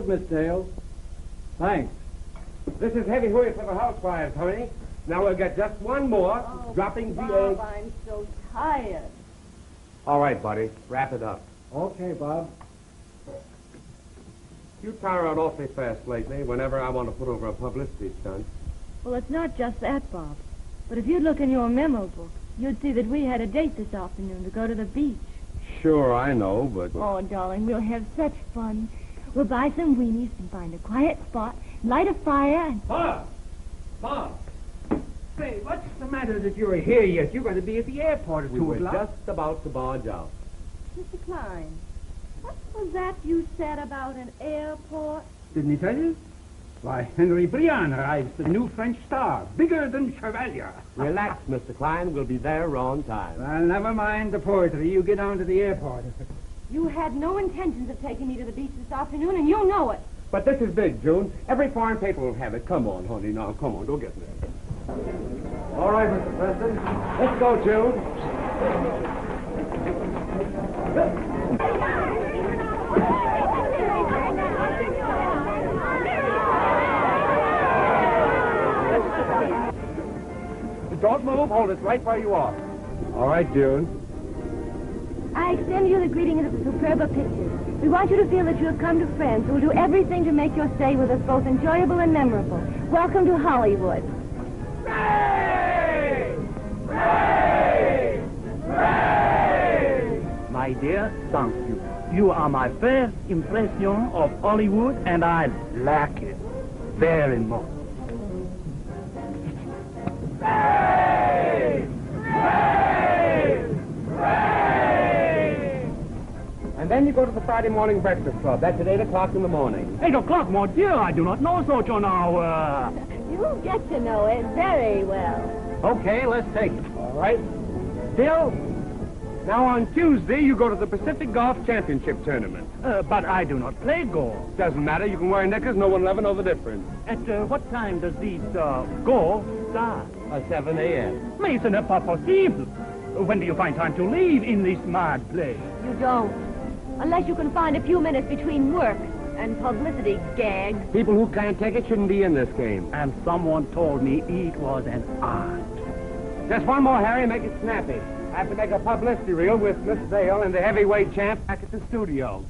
Speaker 6: Miss Dale.
Speaker 2: Thanks.
Speaker 5: This is heavy whip for the housewives, honey. Now we'll get just one more, dropping the egg.
Speaker 3: Bob, I'm so tired.
Speaker 5: All right, buddy. Wrap it up.
Speaker 6: Okay, Bob.
Speaker 5: You tire out awfully fast lately whenever I want to put over a publicity stunt.
Speaker 3: Well, it's not just that, Bob. But if you'd look in your memo book, you'd see that we had a date this afternoon to go to the beach.
Speaker 6: Sure, I know, but...
Speaker 3: Oh, darling, we'll have such fun. We'll buy some weenies and find a quiet spot, light a fire, and...
Speaker 2: Bob! Bob! Say, what's the matter that you're here yet? You're going to be at the airport at 2
Speaker 5: We
Speaker 2: o'clock.
Speaker 5: were just about to barge out.
Speaker 3: Mr. Klein, what was that you said about an airport?
Speaker 2: Didn't he tell you? Why, Henry Briand arrives, the new French star, bigger than Chevalier.
Speaker 5: Relax, Mr. Klein. We'll be there on time.
Speaker 2: Well, never mind the poetry. You get down to the airport.
Speaker 3: You had no intentions of taking me to the beach this afternoon, and you know it.
Speaker 5: But this is big, June. Every foreign paper will have it. Come on, honey. Now, come on. Go get me. All right, Mr. Preston. Let's go, June. Don't move. Hold it right where you are. All right, June.
Speaker 3: I extend you the greeting of the Superba Pictures. We want you to feel that you have come to friends who will do everything to make your stay with us both enjoyable and memorable. Welcome to Hollywood.
Speaker 5: Ray! Ray! Ray!
Speaker 2: My dear, thank you.
Speaker 6: You are my first impression of Hollywood, and I like it very much.
Speaker 11: And then you go to the Friday morning breakfast club. That's at 8 o'clock in the morning.
Speaker 6: 8 o'clock, mon Dieu, I do not know such an hour.
Speaker 3: You'll get to know it very well.
Speaker 6: Okay, let's take it.
Speaker 11: All right. Bill, now on Tuesday you go to the Pacific Golf Championship Tournament.
Speaker 6: But I do not play golf.
Speaker 11: Doesn't matter. You can wear knickers. No one will ever know the difference.
Speaker 6: At what time does this golf start?
Speaker 11: 7 a.m.
Speaker 6: Mais ce n'est pas possible. When do you find time to leave in this mad place?
Speaker 3: You don't. Unless you can find a few minutes between work and publicity gags.
Speaker 11: People who can't take it shouldn't be in this game.
Speaker 6: And someone told me it was an art.
Speaker 11: Just one more, Harry, make it snappy. I have to make a publicity reel with Miss Dale and the heavyweight champ back at the studio.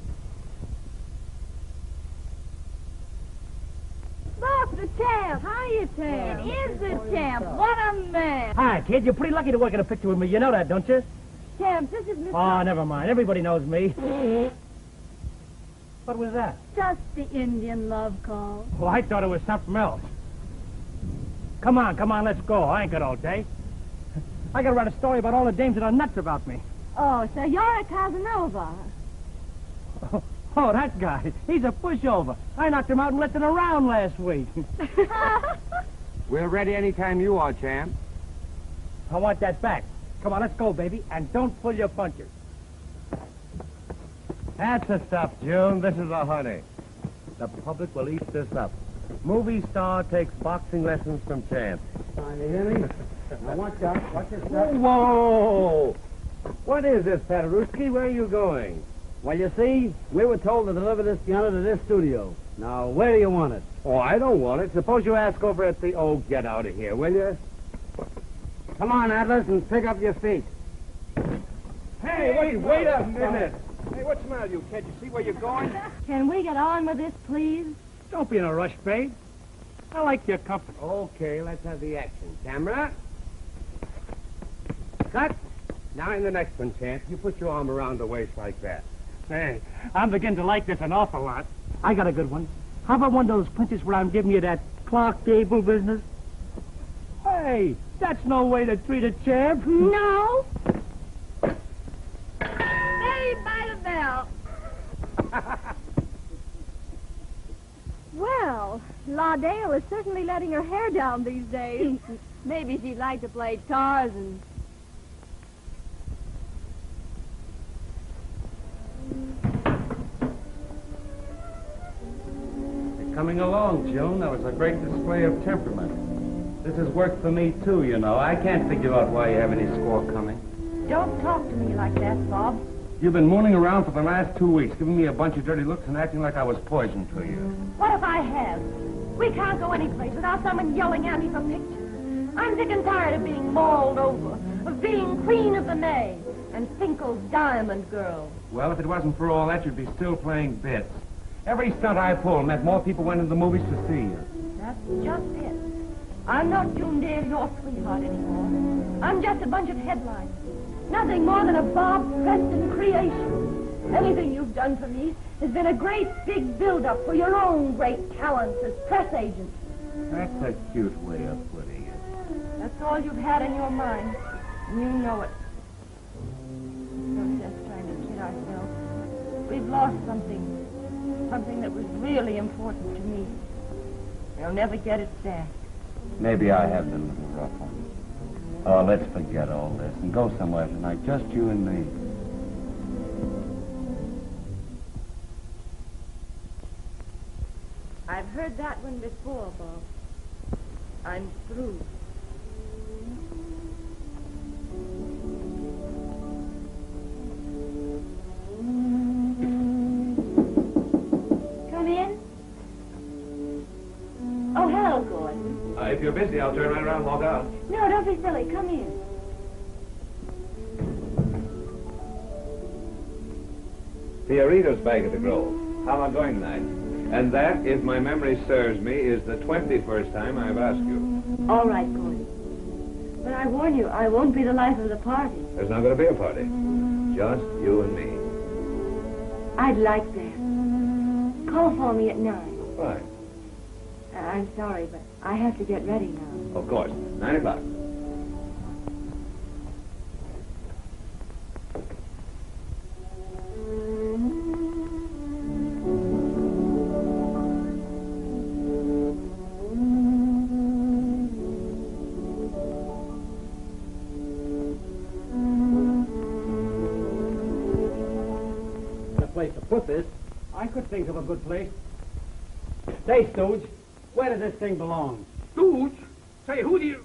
Speaker 3: Look, the champ. Hiya, champ. It is the champ. What a man.
Speaker 6: Hi, kid. You're pretty lucky to work in a picture with me. You know that, don't you?
Speaker 3: Champ, this is Mr.
Speaker 6: Oh, never mind. Everybody knows me. What was that?
Speaker 3: Just the Indian love call.
Speaker 6: Well, I thought it was something else. Come on, let's go. I ain't got all day. I gotta write a story about all the dames that are nuts about me.
Speaker 3: Oh, so you're a Casanova.
Speaker 6: Oh, that guy. He's a pushover. I knocked him out and left him around last week.
Speaker 11: We're ready anytime you are, champ.
Speaker 6: I want that back. Come on, let's go, baby. And don't pull your punches.
Speaker 11: That's the stuff, June. This is the honey. The public will eat this up. Movie star takes boxing lessons from champ.
Speaker 2: You hear me? Now watch out. Watch your step.
Speaker 11: Whoa! What is this, Paderewski? Where are you going?
Speaker 2: Well, you see, we were told to deliver this piano to this studio. Now, where do you want it?
Speaker 11: Oh, I don't want it. Suppose you ask over at the... Oh, get out of here, will you?
Speaker 2: Come on, Atlas, and pick up your feet.
Speaker 11: Hey, wait a minute. Hey, what's the matter, you kid? You see where you're going?
Speaker 3: Can we get on with this, please?
Speaker 6: Don't be in a rush, babe. I like your company.
Speaker 11: Okay, let's have the action. Camera. Cut. Now in the next one, champ, you put your arm around the waist like that.
Speaker 6: Hey, I'm beginning to like this an awful lot. I got a good one. How about one of those punches where I'm giving you that Clark Gable business? Hey, that's no way to treat a champ.
Speaker 3: No. Saved by the bell. Well, La Dale is certainly letting her hair down these days. Maybe she'd like to play Tarzan.
Speaker 5: Coming along, June. That was a great display of temperament. This is work for me, too, you know. I can't figure out why you have any score coming.
Speaker 3: Don't talk to me like that, Bob.
Speaker 5: You've been mooning around for the last 2 weeks, giving me a bunch of dirty looks and acting like I was poison to you.
Speaker 3: What if I have? We can't go anyplace without someone yelling at me for pictures. I'm sick and tired of being mauled over, of being queen of the May, and Finkel's diamond girl.
Speaker 5: Well, if it wasn't for all that, you'd be still playing bits. Every stunt I pulled meant more people went into the movies to see you.
Speaker 3: That's just it. I'm not June Dale, your sweetheart anymore. I'm just a bunch of headlines. Nothing more than a Bob Preston creation. Anything you've done for me has been a great big build-up for your own great talents as press agent.
Speaker 5: That's a cute way of putting it.
Speaker 3: That's all you've had in your mind. And you know it. We're just trying to kid ourselves. We've lost something. Something that was really important to me. We'll never get it back.
Speaker 5: Maybe I have been a little rough on you. Oh, let's forget all this and go somewhere tonight, just you and me.
Speaker 3: I've heard that one before, Bob. I'm through. Come in. Oh, hello, Gordon.
Speaker 5: If you're busy, I'll turn right around and walk out.
Speaker 3: No, don't be silly. Come in.
Speaker 8: Fiorito's back at the Grove. How am I going tonight? And that, if my memory serves me, is the 21st time I've asked you.
Speaker 3: All right, Gordon. But I warn you, I won't be the life of the party.
Speaker 8: There's not going to be a party. Just you and me.
Speaker 3: I'd like that. Call for me at 9.
Speaker 8: Fine.
Speaker 3: I'm sorry, but I have to get ready now.
Speaker 8: Of course. 9 o'clock.
Speaker 6: Place to put this. I could think of a good place. Say, Stooge, where does this thing belong?
Speaker 2: Stooge? Say, who do you...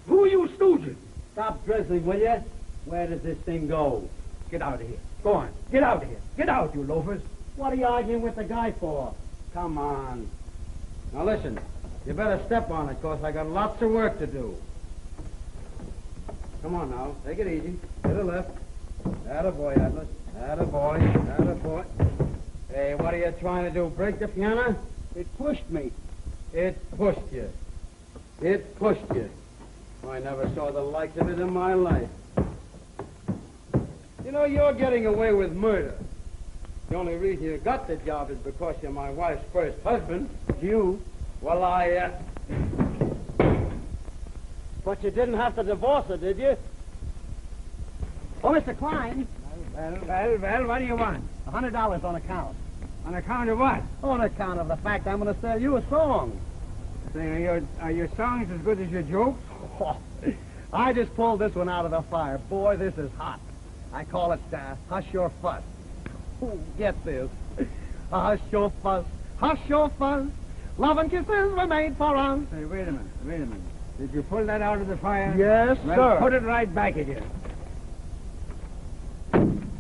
Speaker 2: who are you stooging?
Speaker 6: Stop drizzling, will you? Where does this thing go? Get out of here. Go on. Get out of here. Get out, you loafers. What are you arguing with the guy for? Come on. Now listen, you better step on it, cause I got lots of work to do. Come on now. Take it easy. To the left. Attaboy, Atlas. Attaboy. Attaboy. Hey, what are you trying to do? Break the piano? It pushed me. It pushed you. It pushed you. I never saw the likes of it in my life. You know, you're getting away with murder. The only reason you got the job is because you're my wife's first husband. You? Well, But you didn't have to divorce her, did you? Oh, Mr. Klein.
Speaker 2: Well, what do you want?
Speaker 6: $100 on account.
Speaker 2: On account of what?
Speaker 6: On account of the fact I'm going to sell you a song.
Speaker 2: Say, are your songs as good as your jokes?
Speaker 6: I just pulled this one out of the fire. Boy, this is hot. I call it Hush Your Fuss. Ooh, get this. Hush your fuss, hush your fuss. Love and kisses were made for us.
Speaker 2: Say, wait a minute. Did you pull that out of the fire?
Speaker 6: Yes,
Speaker 2: well,
Speaker 6: sir.
Speaker 2: Put it right back again.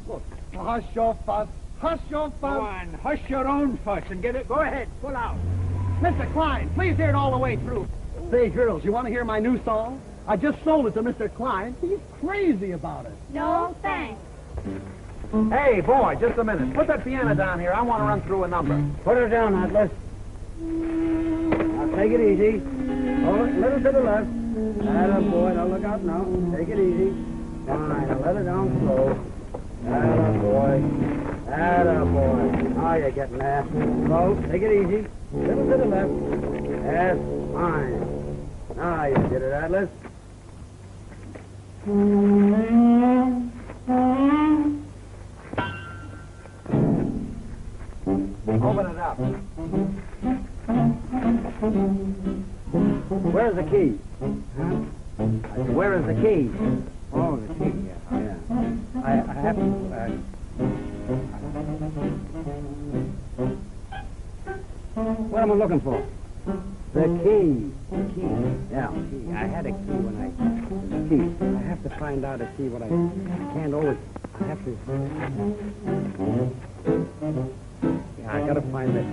Speaker 6: Look, hush your fuss, hush your fuss.
Speaker 2: Go on, hush your own fuss and get it. Go ahead, pull out.
Speaker 6: Mr. Klein, please hear it all the way through. Say, girls, you want to hear my new song? I just sold it to Mr. Klein. He's crazy about it.
Speaker 4: No, thanks.
Speaker 7: Hey, boy, just a minute. Put that piano down here. I want to run through a number.
Speaker 6: Put her down, Atlas. Now, take it easy. Hold it a little to the left. Attaboy, now look out now. Take it easy. Fine, now let her down slow. Attaboy. Attaboy. Now you're getting there. Slow, take it easy. Little to the left. Yes, fine. Now you did it, Atlas. Open it up. Where's the key? Huh? Where is the key? Oh, the key, yeah. I have to... What am I looking for? The key. The key. Yeah, key. I had a key when the key. I have to find out a key, but I can't always... I have to... Yeah, I gotta find it.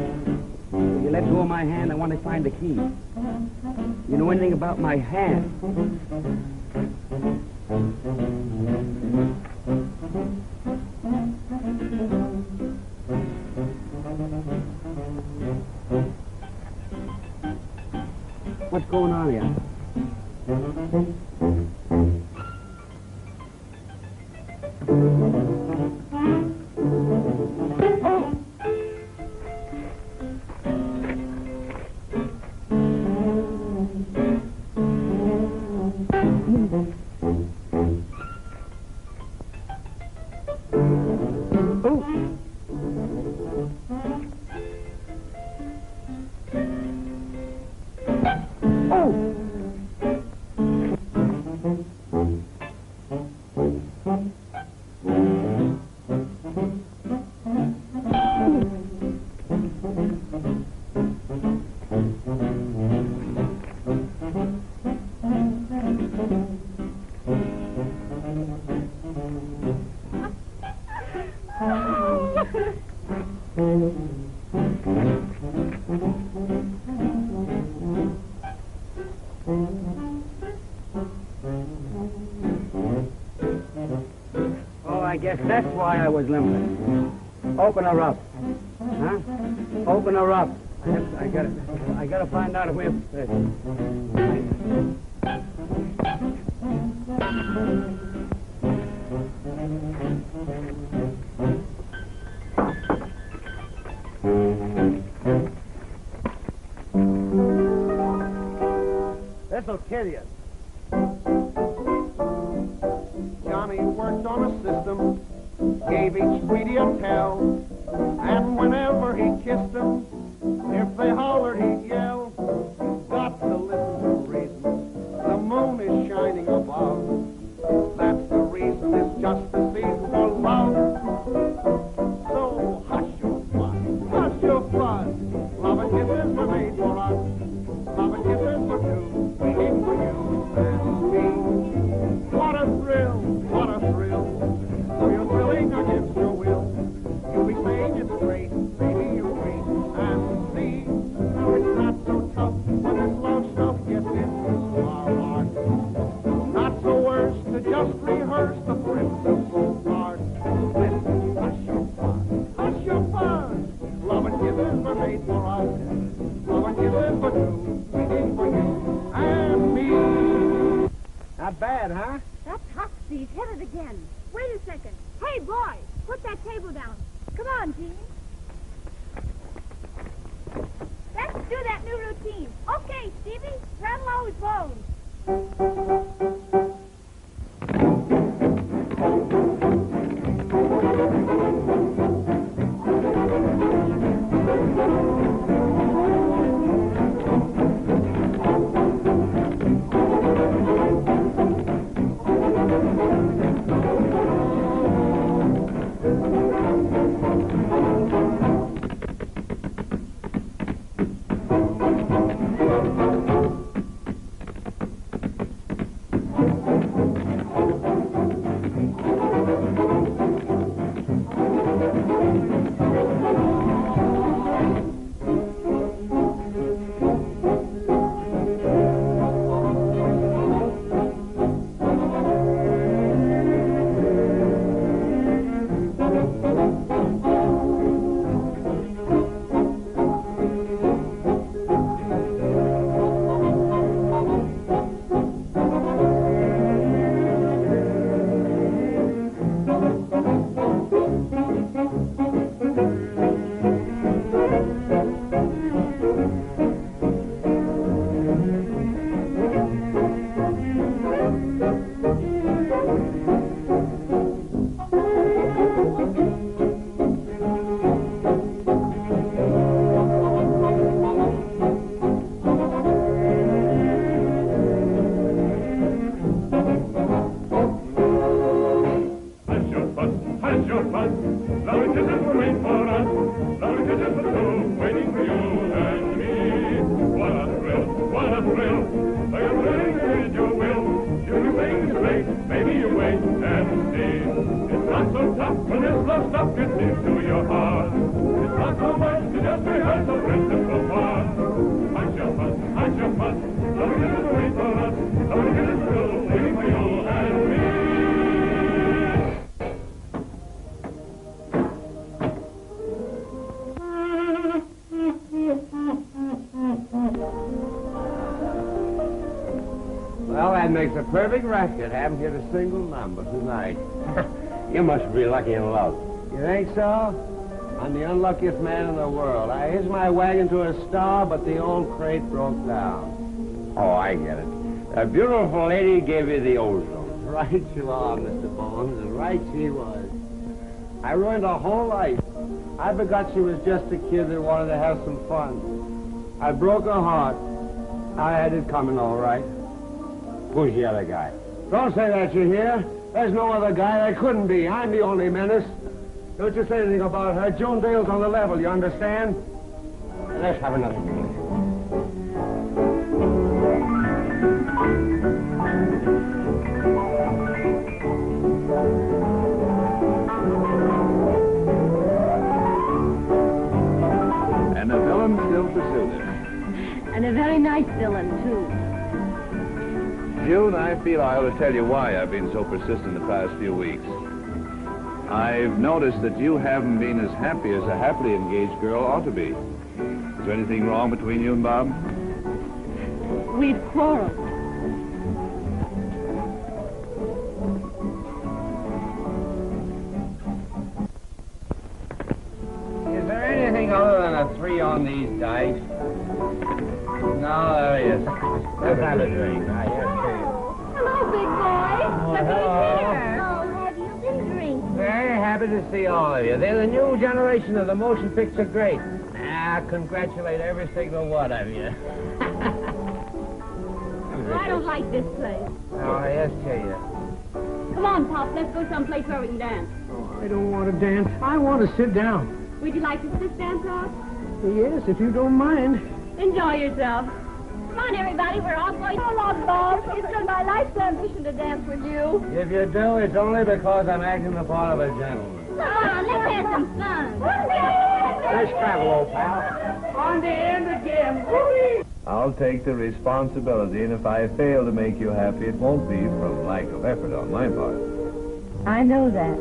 Speaker 6: You let go of my hand, I want to find the key. You know anything about my hand? What's going on here? I guess that's why I was limping. Open her up. Huh? Open her up. I gotta find out where... kill you. Johnny worked on a system, gave each sweetie a tell, and whenever he kissed them, if they hollered, he'd yell. You've got to listen to reason. The moon is shining above. That's the reason it's just the season for love. So hush your fuss, hush your fuss. Love and kisses were made for us. Love and kisses for two, waiting for you and me. What a thrill, what a thrill. So you're thrilling against your will. You'll be saying it's great, baby, you wait and see. It's not so tough when this love stuff gets into our hearts. Not so worse to just rehearse the principal part. Listen, hush your fuss, hush your fuss. Love and kisses were made for us. Love and kisses for two, waiting for you and me. Not bad, huh?
Speaker 4: That's hot, Steve. Hit it again. Wait a second. Hey, boy, put that table down. Come on, Gene. Let's do that new routine. Okay, Stevie. Rattle those bones.
Speaker 11: Well, that makes a perfect record. Haven't hit a single number tonight. You must be lucky in love. You think so? I'm the unluckiest man in the world. I hitched my wagon to a star, but the old crate broke down. Oh, I get it. A beautiful lady gave you the ozone. Right you are, Mr. Bones, and right she was. I ruined her whole life. I forgot she was just a kid that wanted to have some fun. I broke her heart. I had it coming all right. Who's the other guy? Don't say that, you hear? There's no other guy. There couldn't be. I'm the only menace. Don't you say anything about her. Joan Dale's on the level, you understand? Let's have another drink.
Speaker 8: And the villain still pursued it.
Speaker 3: And a very nice villain, too.
Speaker 8: June, I feel I ought to tell you why I've been so persistent the past few weeks. I've noticed that you haven't been as happy as a happily engaged girl ought to be. Is there anything wrong between you and Bob?
Speaker 3: We've quarreled.
Speaker 2: Is there anything other than a 3 on these dice? No, there is. Let's have a drink.
Speaker 11: happy to see all of you. They're the new generation of the motion picture greats. I congratulate every single one of you.
Speaker 4: I don't like this place.
Speaker 11: Oh, yes, you.
Speaker 4: Come on, Pop, let's go someplace where we can dance.
Speaker 6: Oh, I don't want to dance. I want to sit down.
Speaker 4: Would you like to sit down, Pop?
Speaker 6: Yes, if you don't mind.
Speaker 4: Enjoy yourself. Come on, everybody, we're all going. Come on, Bob. It's been my life's ambition to dance with you.
Speaker 11: If you do, it's only because I'm acting the part of a gentleman.
Speaker 4: Come on, let's have some fun.
Speaker 11: Nice travel, old pal.
Speaker 6: On the end again. Whee!
Speaker 8: I'll take the responsibility, and if I fail to make you happy, it won't be from lack of effort on my part.
Speaker 3: I know that.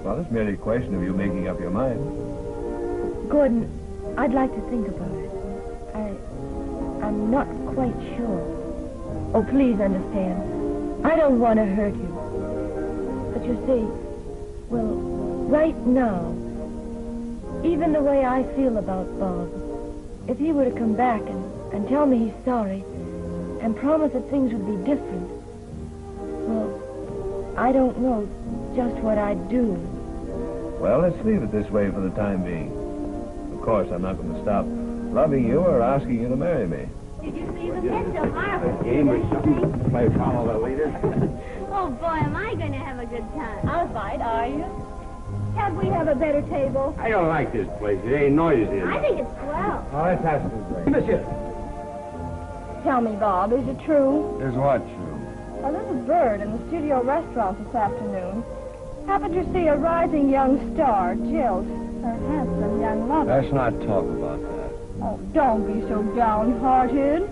Speaker 8: Well, it's merely a question of you making up your mind.
Speaker 3: Gordon, I'd like to think about it. I'm not quite sure. Oh, please understand. I don't want to hurt you. But you see, well, right now, even the way I feel about Bob, if he were to come back and tell me he's sorry and promise that things would be different, well, I don't know just what I'd do.
Speaker 8: Well, let's leave it this way for the time being. Of course, I'm not going to stop loving you or asking you to marry me.
Speaker 4: Did you see the picture, Marvin?
Speaker 11: Game or something? Play follow the leader?
Speaker 4: Oh, boy, am I going to have a good time.
Speaker 3: I'll fight, are you?
Speaker 4: Can't we have a better table?
Speaker 11: I don't like this place. It ain't noisy enough.
Speaker 4: I think it's swell.
Speaker 11: Oh, let's have some drink.
Speaker 6: Monsieur.
Speaker 3: Tell me, Bob, is it true?
Speaker 11: Is what true?
Speaker 3: A little bird in the studio restaurant this afternoon happened to see a rising young star jilt her handsome young lover.
Speaker 11: Let's not talk about that.
Speaker 3: Oh, don't be so downhearted.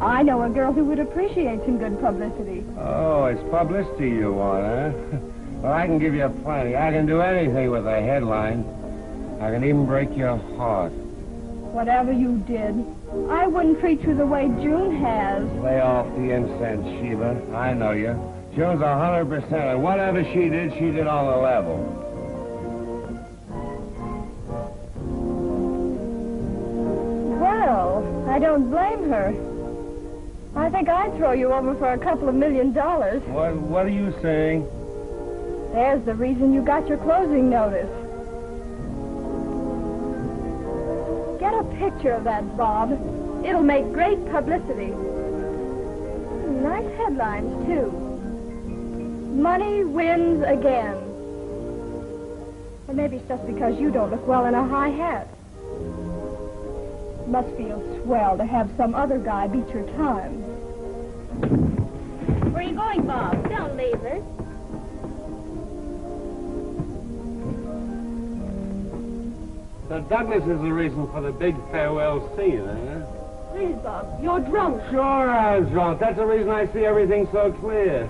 Speaker 3: I know a girl who would appreciate some good publicity.
Speaker 11: Oh, it's publicity you want, huh? Well, I can give you plenty. I can do anything with a headline. I can even break your heart.
Speaker 3: Whatever you did, I wouldn't treat you the way June has.
Speaker 11: Lay off the incense, Sheba. I know you. June's 100%, and whatever she did on the level.
Speaker 3: Well, I don't blame her. I think I'd throw you over for a couple of $1 million.
Speaker 11: What are you saying?
Speaker 3: There's the reason you got your closing notice. Get a picture of that, Bob. It'll make great publicity. Nice headlines, too. Money wins again. Or maybe it's just because you don't look well in a high hat. Must feel swell to have some other guy beat your time.
Speaker 4: Where are you going, Bob? Don't leave us.
Speaker 11: So Douglas is the reason for the big farewell scene, huh?
Speaker 3: Please, Bob, you're drunk.
Speaker 11: Sure I was drunk. That's the reason I see everything so clear.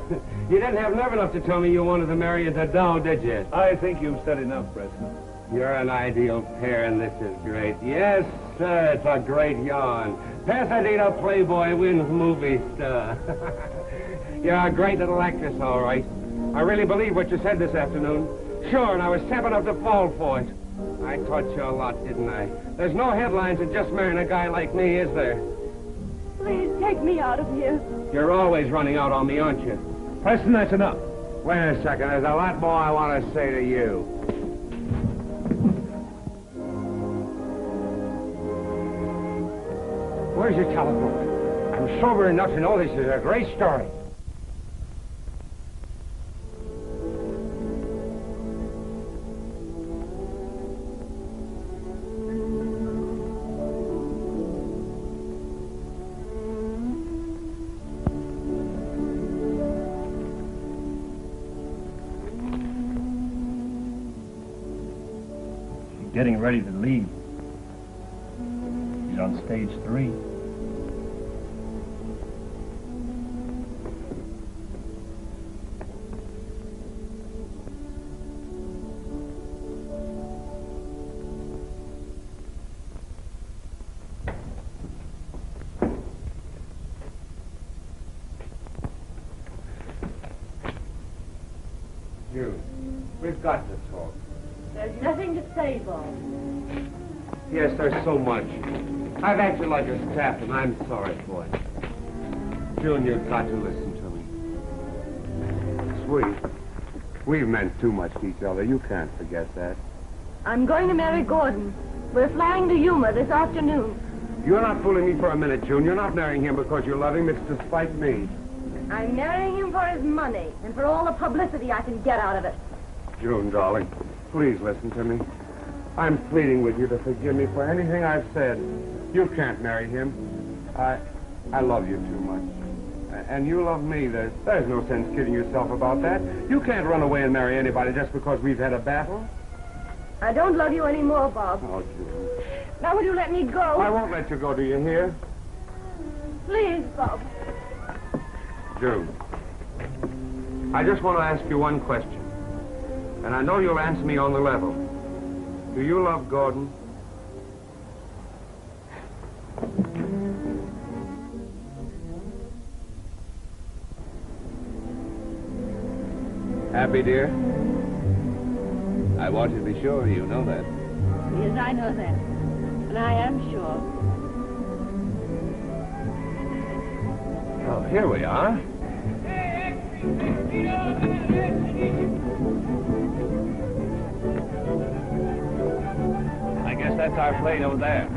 Speaker 11: You didn't have nerve enough to tell me you wanted to marry a doll, did you?
Speaker 8: I think you've said enough, Preston.
Speaker 11: You're an ideal pair, and this is great. Yes, sir, it's a great yarn. Pasadena Playboy wins movie star. You're a great little actress, all right. I really believe what you said this afternoon. Sure, and I was step enough to fall for it. I taught you a lot, didn't I? There's no headlines in just marrying a guy like me, is there?
Speaker 3: Please take me out of here.
Speaker 11: You're always running out on me, aren't you?
Speaker 8: Preston, that's enough.
Speaker 11: Wait a second. There's a lot more I want to say to you. Where's your telephone? I'm sober enough to know this is a great story.
Speaker 8: Getting ready to leave. He's on stage 3.
Speaker 11: June, we've got to talk.
Speaker 3: There's nothing to say, Bob.
Speaker 11: Yes, there's so much. I've acted like a staff, and I'm sorry for it. June, you've got to listen to me. Sweet,
Speaker 9: We've meant too much to each other. You can't forget that.
Speaker 3: I'm going to marry Gordon. We're flying to Yuma this afternoon.
Speaker 9: You're not fooling me for a minute, June. You're not marrying him because you love him. It's to spite me.
Speaker 3: I'm marrying him for his money and for all the publicity I can get out of it.
Speaker 9: June, darling, please listen to me. I'm pleading with you to forgive me for anything I've said. You can't marry him. I love you too much. And you love me. There's no sense kidding yourself about that. You can't run away and marry anybody just because we've had a battle.
Speaker 3: I don't love you anymore, Bob.
Speaker 9: Oh, June.
Speaker 3: Now will you let me go?
Speaker 9: I won't let you go, do you hear?
Speaker 3: Please, Bob.
Speaker 9: June, I just want to ask you one question. And I know you'll answer me on the level. Do you love Gordon?
Speaker 8: Happy, dear? I want you to be sure you know that.
Speaker 3: Yes, I know that. And I am sure.
Speaker 8: Oh, here we are. I guess that's our plane over there.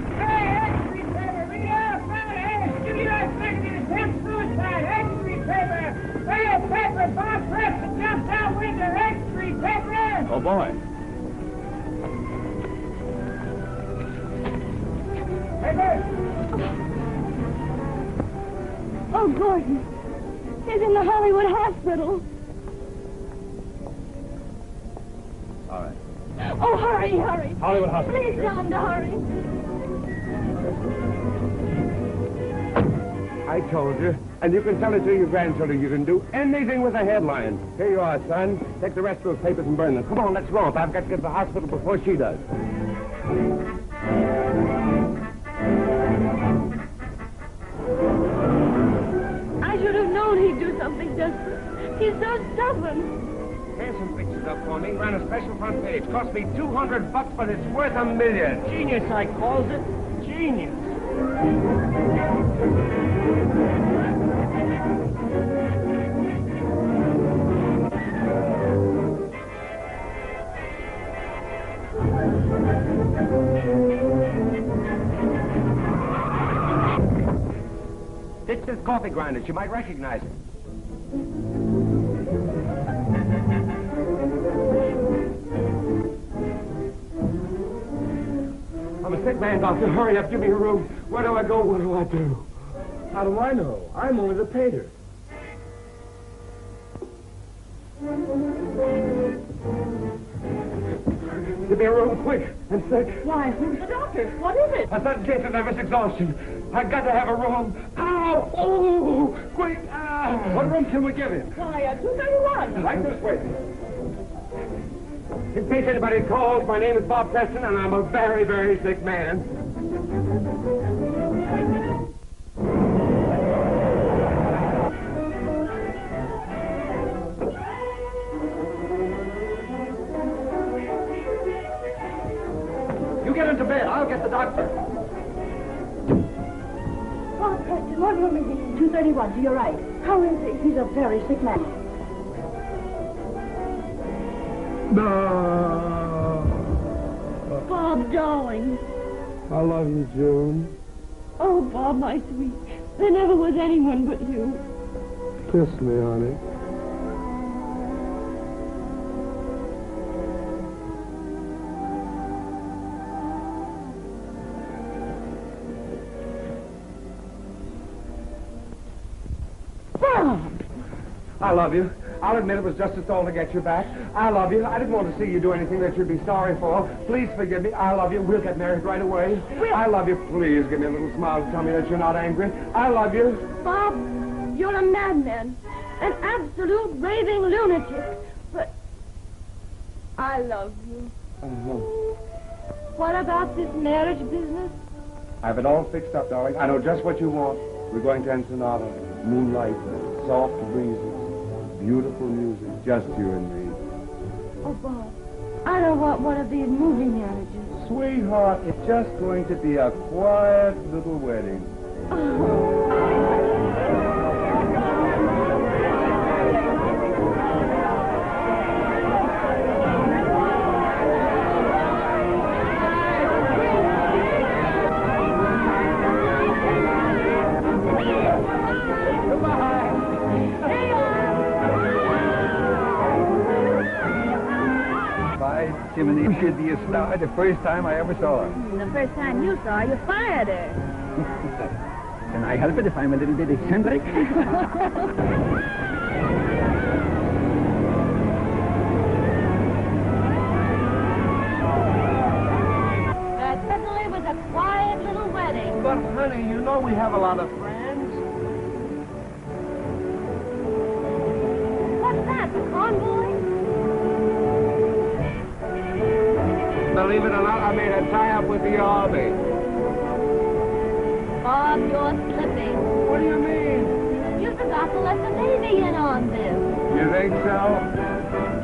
Speaker 12: Bob Preston jumped out window, extra paper!
Speaker 8: Oh, boy.
Speaker 3: Oh, Gordon. He's in the Hollywood hospital.
Speaker 8: All right.
Speaker 3: Oh, hurry, hurry.
Speaker 8: Hollywood hospital.
Speaker 3: Please tell him to hurry.
Speaker 9: I told you. And you can tell it to your grandchildren. You can do anything with a headline. Here you are, son. Take the rest of those papers and burn them. Come on, let's go. I've got to get to the hospital before she does.
Speaker 3: I should have known he'd do something desperate. He's so stubborn.
Speaker 5: Here's some pictures up for me. Ran a special front page. Cost me $200, but it's worth $1 million. Genius, I calls it. Genius. It's this coffee grinder. You might recognize it. I'm a sick man, Doctor. Hurry up. Give me a room. Where do I go? What do I do? How do I know? I'm only the painter. Give me a room, quick. I'm sick.
Speaker 10: Why, who's the doctor? What is it?
Speaker 5: A sudden case of nervous exhaustion. I've got to have a room. Ow! Oh! Quick! Ah! What room can we give him?
Speaker 10: Why, 231.
Speaker 5: Right this way. In case anybody calls, my name is Bob Preston, and I'm a very, very sick man. You get into bed. I'll get the doctor.
Speaker 10: Oh, Preston, what room is he? 231, to your right. How is he? He's a very sick man.
Speaker 9: No.
Speaker 3: Bob, darling.
Speaker 9: I love you, June.
Speaker 3: Oh, Bob, my sweet. There never was anyone but you.
Speaker 9: Kiss me, honey.
Speaker 3: Bob!
Speaker 9: I love you. I'll admit it was just a stall to get you back. I love you. I didn't want to see you do anything that you'd be sorry for. Please forgive me. I love you. We'll get married right away. I love you. Please give me a little smile to tell me that you're not angry. I love you.
Speaker 3: Bob, you're a madman. An absolute raving lunatic. But I love you. What about this marriage business?
Speaker 9: I have it all fixed up, darling. I know just what you want. We're going to Ensenada. Moonlight, soft breezes, beautiful music, just you and me.
Speaker 3: Oh, Bob, I don't want one of these movie marriages.
Speaker 9: Sweetheart, it's just going to be a quiet little wedding.
Speaker 2: Jiminy, you should be a star the first time I ever saw her.
Speaker 3: The first time you saw her, you fired her.
Speaker 2: Can I help it if I'm a little bit eccentric?
Speaker 3: That certainly was a quiet little wedding.
Speaker 11: But, honey, you know we have a lot of friends.
Speaker 3: What's that, the convoy?
Speaker 11: Believe it or not, I made a tie-up with the Army.
Speaker 3: Bob, you're slipping.
Speaker 11: What do you mean?
Speaker 3: You forgot to let the Navy in on this.
Speaker 11: You think so?